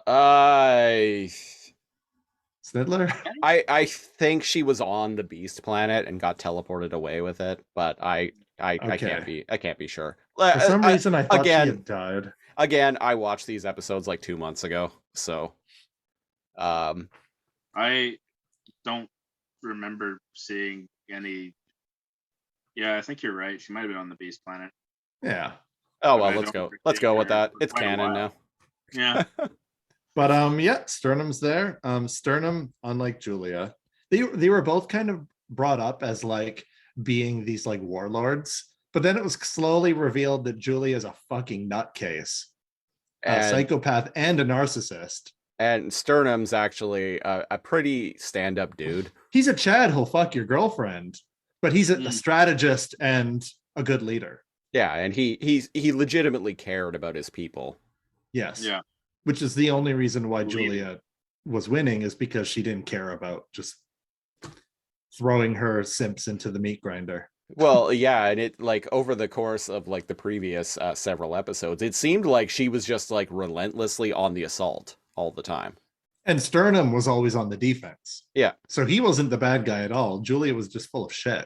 I Sniddler? I think she was on the Beast Planet and got teleported away with it, but I Okay. can't be sure. For some reason, I thought she Again, had died. I watched these episodes like 2 months ago, so I don't remember seeing any. Yeah, I think you're right. She might have been on the Beast Planet. Yeah. oh But well, I let's don't go. remember Let's seeing go with her that. for It's quite a canon while. now. Yeah. But yeah, Sternum's there. Sternum, unlike Julia, they were both kind of brought up as like being these like warlords, but then it was slowly revealed that Julia is a fucking nutcase, a And psychopath and a narcissist. and Sternum's actually a pretty stand-up dude. He's a Chad who'll fuck your girlfriend, but he's a Mm. strategist and a good leader. Yeah, and he legitimately cared about his people. Yes. Yeah. Which is the only reason why Leading. Julia was winning, is because she didn't care about just throwing her simps into the meat grinder. Well, yeah, and it like over the course of like the previous several episodes, it seemed like she was just like relentlessly on the assault all the time. And Sternum was always on the defense. Yeah. So he wasn't the bad guy at all. Julia was just full of shit.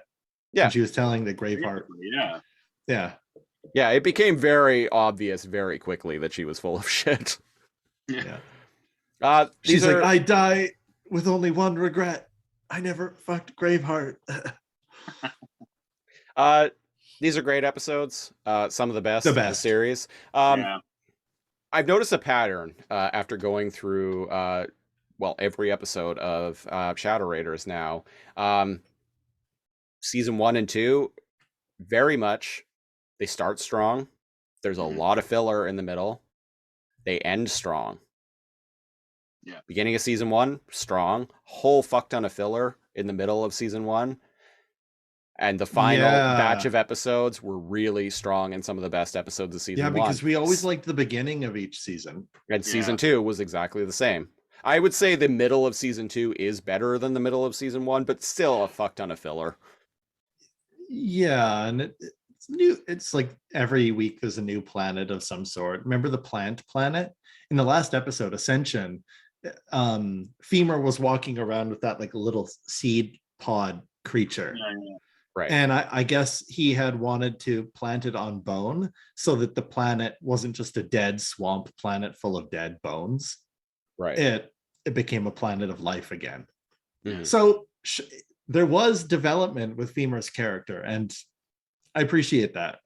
Yeah. And she was telling the Graveheart. Yeah. Yeah. Yeah, it became very obvious very quickly that she was full of shit. Yeah. She's like, I die with only one regret. I never fucked Graveheart. These are great episodes. Some of the best, The of the best. series. Yeah. I've noticed a pattern after going through every episode of Shadow Raiders now. Season 1 and 2, very much they start strong. There's a Mhm. lot of filler in the middle. They end strong. Yeah. Beginning of season 1, strong. Whole fuck ton of filler in the middle of season 1. And the final batch of episodes were really strong and some of the best episodes of season 1. Yeah, because we always liked the beginning of each season. And season 2 was exactly the same. I would say the middle of season 2 is better than the middle of season 1, but still a fuck ton of filler. Yeah, and it's new. It's like every week there's a new planet of some sort. Remember the plant planet? In the last episode, Ascension, Femur was walking around with that like little seed pod creature. Yeah. Right. And I guess he had wanted to plant it on bone so that the planet wasn't just a dead swamp planet full of dead bones. Right. It became a planet of life again. Mhm. So there was development with Femur's character, and I appreciate that.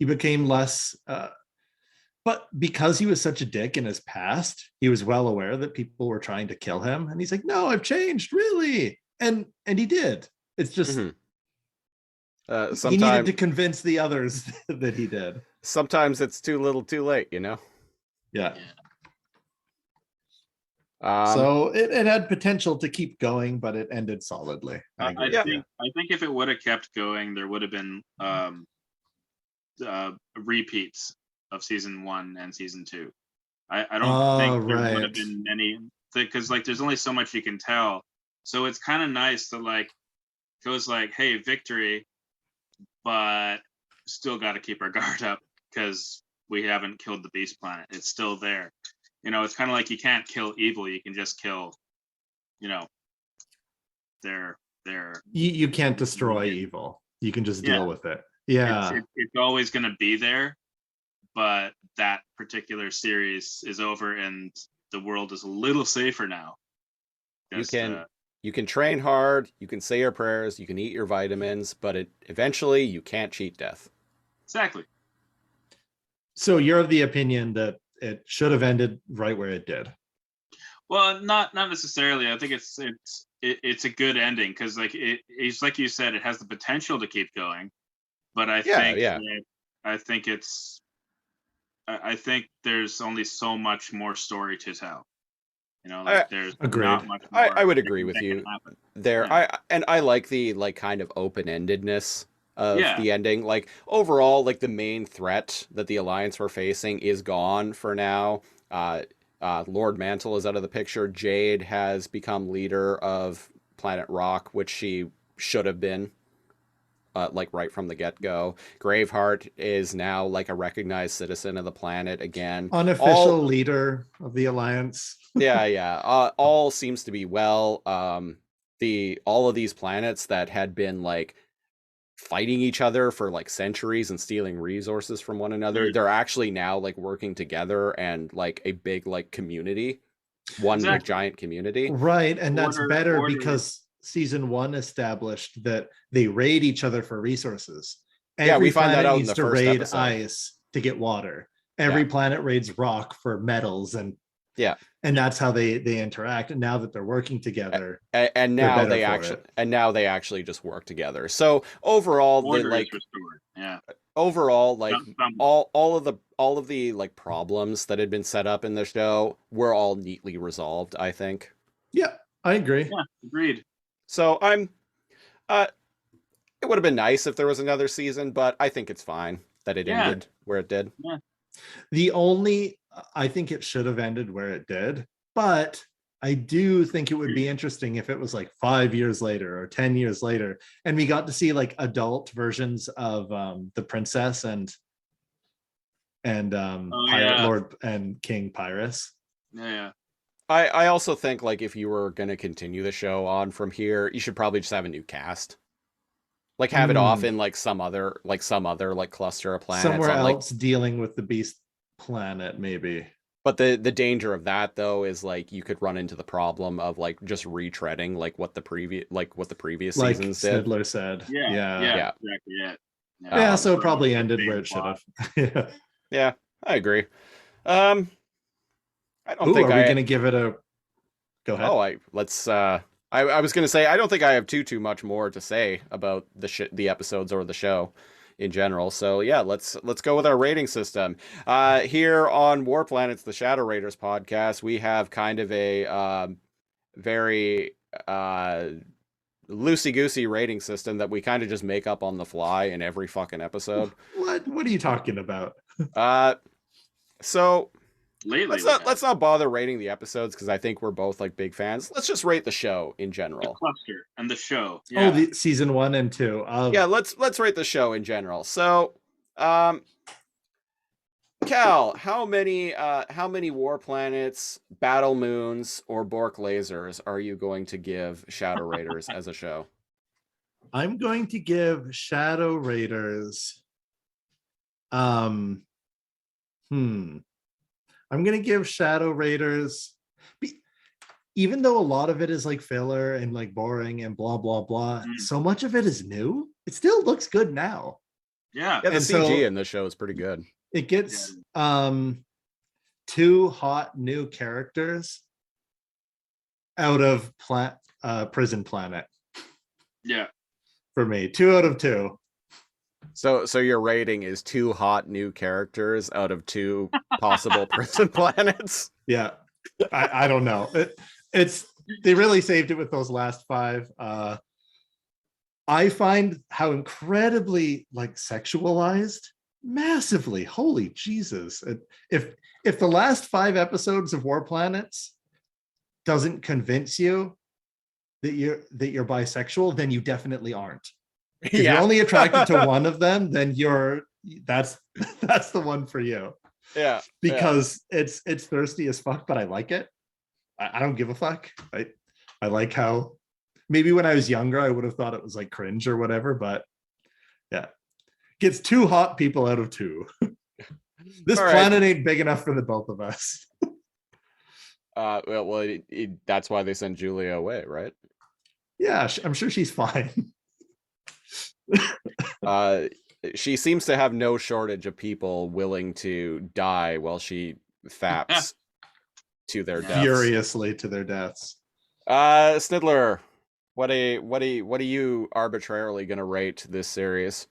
He became less, but because he was such a dick in his past, he was well aware that people were trying to kill him, and he's like, "No, I've changed, really," and he did. It's just he needed to convince the others that he did. Sometimes it's too little, too late, you know. Yeah. So it had potential to keep going, but it ended solidly. I think if it would have kept going, there would have been repeats of season 1 and season 2. I don't think there would have been any, because like there's only so much you can tell. So it's kind of nice that like goes like, hey, victory, but still got to keep our guard up because we haven't killed the Beast Planet. It's still there. You know, it's kind of like you can't kill evil. You can just kill, you know, their. You can't destroy evil. You can just deal with it. Yeah. It's always going to be there, but that particular series is over and the world is a little safer now. Just, you can train hard, you can say your prayers, you can eat your vitamins, but eventually you can't cheat death. Exactly. So you're of the opinion that it should have ended right where it did. Well, not necessarily. I think it's a good ending because like it's like you said, it has the potential to keep going, but I think there's only so much more story to tell. You know, like there's not much more. I would agree with you there. Yeah. I like the like kind of open-endedness of the ending. Like overall, like the main threat that the Alliance were facing is gone for now. Lord Mantle is out of the picture. Jade has become leader of Planet Rock, which she should have been. Like right from the get-go. Graveheart is now like a recognized citizen of the planet again. Unofficial leader of the Alliance. Yeah. All seems to be well. All of these planets that had been like fighting each other for like centuries and stealing resources from one another, they're actually now like working together and like a big like community, one like giant community. Right, and that's better because season 1 established that they raid each other for resources. Every we find that out in the to first raid episode. Ice to get water. Every planet raids rock for metals, and that's how they interact. And now that they're working together, and now they actually just work together. So overall, they like overall like all of the like problems that had been set up in the show were all neatly resolved, I think. Yeah, I agree. Yeah, agreed. So it would have been nice if there was another season, but I think it's fine that it ended where it did. Yeah. I think it should have ended where it did, but I do think it would be interesting if it was like 5 years later or 10 years later, and we got to see like adult versions of the princess and Pirate Lord and King Pyrus. Yeah. I also think like if you were going to continue the show on from here, you should probably just have a new cast. Like have it off in like some other like cluster of planets somewhere else dealing with the beast planet maybe. But the danger of that though is like you could run into the problem of like just retreading like what the previous seasons did. Sniddler said. Yeah. Exactly. Yeah, so it probably ended where it should have. Yeah, I agree. I don't think are we gonna give it a go ahead? I was gonna say I don't think I have too much more to say about the episodes or the show in general. So yeah, let's go with our rating system. Here on War Planets, the Shadow Raiders podcast, we have kind of a very loosey-goosey rating system that we kind of just make up on the fly in every fucking episode. What are you talking about? So lately let's not bother rating the episodes because I think we're both like big fans. Let's just rate the show in general. The cluster and the show. Yeah. Oh, the season 1 and 2. Yeah, let's rate the show in general. So, Cal, how many War Planets, Battle Moons, or Bork lasers are you going to give Shadow Raiders as a show? I'm going to give Shadow Raiders. I'm going to give Shadow Raiders, even though a lot of it is like filler and like boring and blah, blah, blah, so much of it is new. It still looks good now. Yeah. Yeah, the CG in the show is pretty good. It gets 2 hot new characters out of Prison Planet. Yeah. For me, 2 out of 2. So your rating is 2 hot new characters out of 2 possible prison planets? Yeah. I don't know. They really saved it with those last 5. I find how incredibly like sexualized, massively. Holy Jesus. If the last 5 episodes of War Planets doesn't convince you that you're bisexual, then you definitely aren't. If you're only attracted to one of them, then that's the one for you. Yeah. Because it's thirsty as fuck, but I like it. I don't give a fuck. I like how maybe when I was younger, I would have thought it was like cringe or whatever, but yeah. Gets 2 hot people out of 2. This planet ain't big enough for the both of us. That's why they sent Julia away, right? Yeah, I'm sure she's fine. She seems to have no shortage of people willing to die while she faps to their deaths. Furiously to their deaths. Sniddler, what are you arbitrarily gonna rate this series?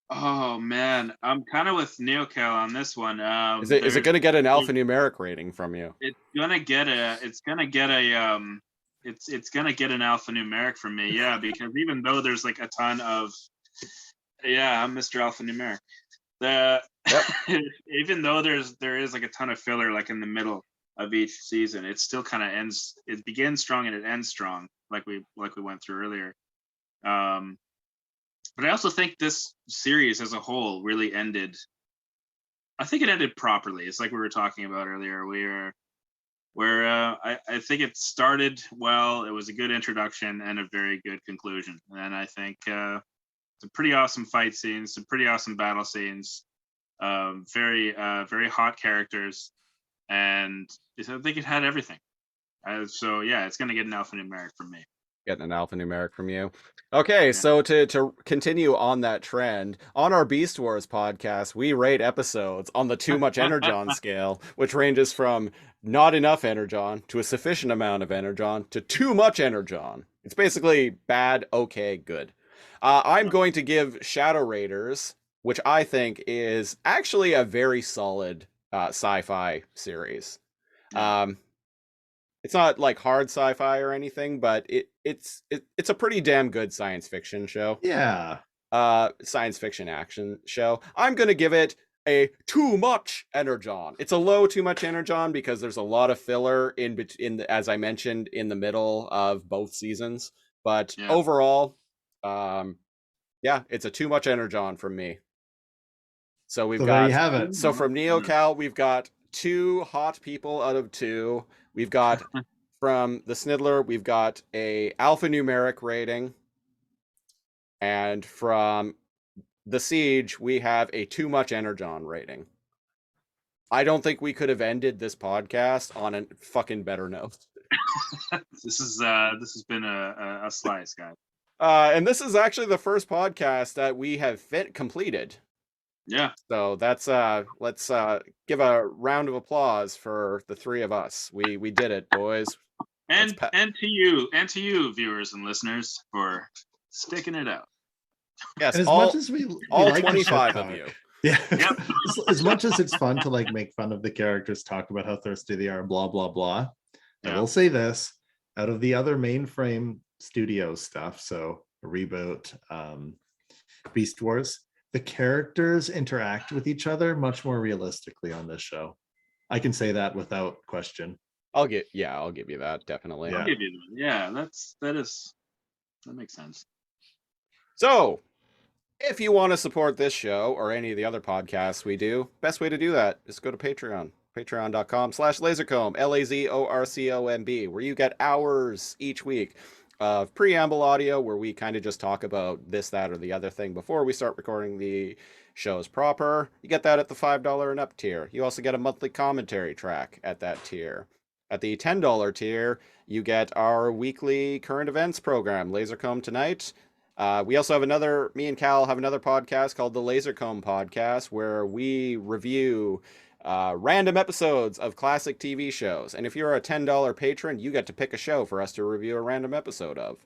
Oh man, I'm kind of with NeoCal on this one. Is it gonna get an alphanumeric rating from you? It's gonna get an alphanumeric from me, yeah, because even though there's like a ton of I'm Mr. Alphanumeric. Even though there is like a ton of filler like in the middle of each season, it still kind of ends. It begins strong and it ends strong, like we went through earlier. But I also think this series as a whole really ended. I think it ended properly. It's like we were talking about earlier. I think it started well. It was a good introduction and a very good conclusion. And I think some pretty awesome fight scenes, some pretty awesome battle scenes, very hot characters, and I think it had everything. So yeah, it's gonna get an alphanumeric from me. Getting an alphanumeric from you. Okay, so to continue on that trend, on our Beast Wars podcast, we rate episodes on the too much energon scale, which ranges from not enough energon to a sufficient amount of energon to too much energon. It's basically bad, okay, good. I'm going to give Shadow Raiders, which I think is actually a very solid sci-fi series. It's not like hard sci-fi or anything, but it's a pretty damn good science fiction show. Yeah. Science fiction action show. I'm gonna give it a too much energon. It's a low too much energon because there's a lot of filler as I mentioned, in the middle of both seasons. But overall, it's a too much energon from me. So there you have it. So from NeoCal, we've got 2 hot people out of 2. We've got from the Sniddler, we've got a alphanumeric rating. And from the Siege, we have a too much energon rating. I don't think we could have ended this podcast on a fucking better note. This has been a slice, guys. And this is actually the first podcast that we have completed. Yeah. So that's let's give a round of applause for the 3 of us. We did it, boys. And to you viewers and listeners for sticking it out. Yes, and much as we all like 25 of you. Yeah. Yep. As much as it's fun to like make fun of the characters, talk about how thirsty they are, blah blah blah. I will say this: out of the other mainframe studio stuff, so Reboot, Beast Wars, the characters interact with each other much more realistically on this show. I can say that without question. I'll give you that, definitely. I'll give you that. Yeah, that makes sense. So, if you want to support this show or any of the other podcasts we do, best way to do that is go to Patreon. Patreon.com/lasercomb, LAZORCOMB, where you get hours each week of preamble audio where we kind of just talk about this, that, or the other thing before we start recording the shows proper. You get that at the $5 and up tier. You also get a monthly commentary track at that tier. At the $10 tier, you get our weekly current events program, Lasercomb Tonight. We also have me and Cal have another podcast called the Lasercomb Podcast, where we review random episodes of classic TV shows. And if you're a $10 patron, you get to pick a show for us to review a random episode of.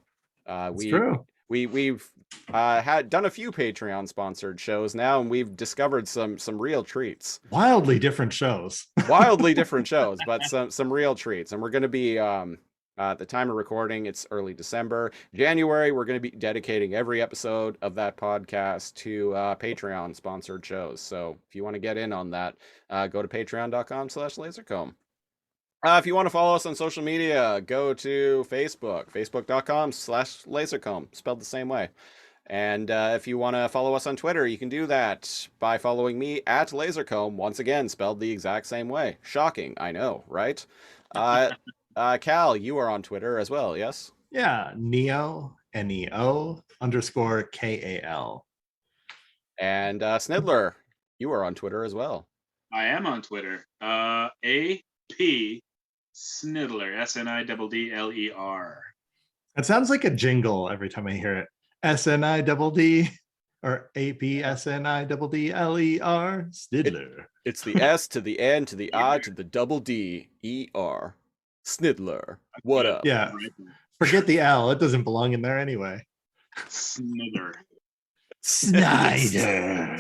True. We've had done a few Patreon sponsored shows now, and we've discovered some real treats. Wildly different shows. But some real treats. And we're going to be at the time of recording, it's early December. January, we're going to be dedicating every episode of that podcast to Patreon sponsored shows. So if you want to get in on that, go to patreon.com/lasercomb. If you want to follow us on social media, go to Facebook, facebook.com/lasercomb, spelled the same way. And if you want to follow us on Twitter, you can do that by following me at Lasercomb, once again, spelled the exact same way. Shocking, I know, right? Cal, you are on Twitter as well, yes? Yeah, Neo, NEO _KAL. And Sniddler, you are on Twitter as well. I am on Twitter. AP Sniddler, SNIDDLER. That sounds like a jingle every time I hear it. SNIDD or APSNIDDLER. Sniddler. It's the S to the N to the I to the double D ER. Sniddler. What up? Yeah. Forget the L. It doesn't belong in there anyway. Snither. Snider.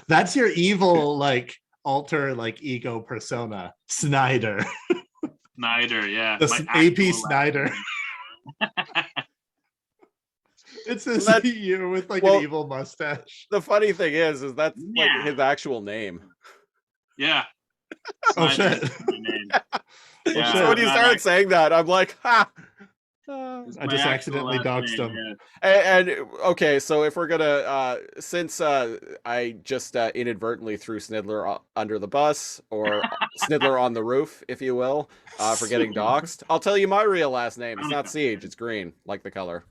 That's your evil, like, alter, like, ego persona. Snyder. Snyder, yeah. The AP Snyder. It's this you with like an evil mustache. The funny thing is that's like his actual name. Yeah. Oh shit. So when you started saying that, I'm like, ha! I just accidentally doxed him. And okay, so if we're gonna, since I just inadvertently threw Sniddler under the bus, or Sniddler on the roof, if you will, for getting doxed, I'll tell you my real last name. It's not Siege, it's green, like the color.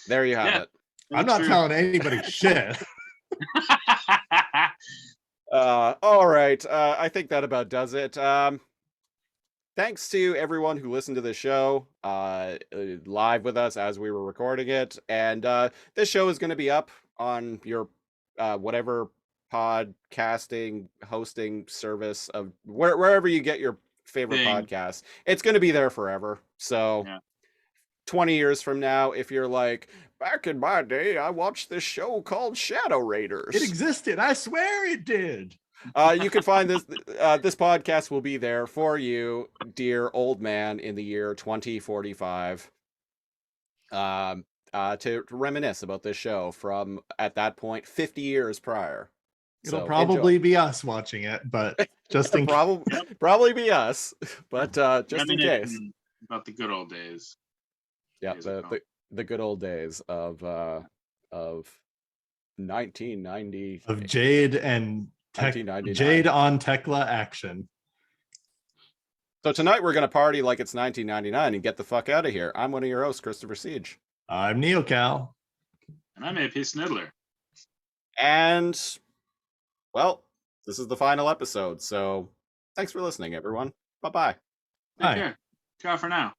There you have it. I'm not telling anybody shit. All right, I think that about does it. Thanks to everyone who listened to the show live with us as we were recording it. And this show is going to be up on your whatever podcasting hosting service of wherever you get your favorite podcast. It's going to be there forever. So 20 years from now, if you're like, back in my day, I watched this show called Shadow Raiders. It existed. I swear it did. You can find this this podcast will be there for you, dear old man, in the year 2045, to reminisce about this show from at that point 50 years prior. It'll probably be us watching it, but just in probably be us, but just in case. About the good old days. Yeah, the good old days of 1990 of Jade and Jade on Tekla action. So tonight we're going to party like it's 1999 and get the fuck out of here. I'm one of your hosts, Christopher Siege. I'm NeoCal. And I'm AP Sniddler. And, well, this is the final episode. So thanks for listening, everyone. Bye-bye. Take care. Ciao for now.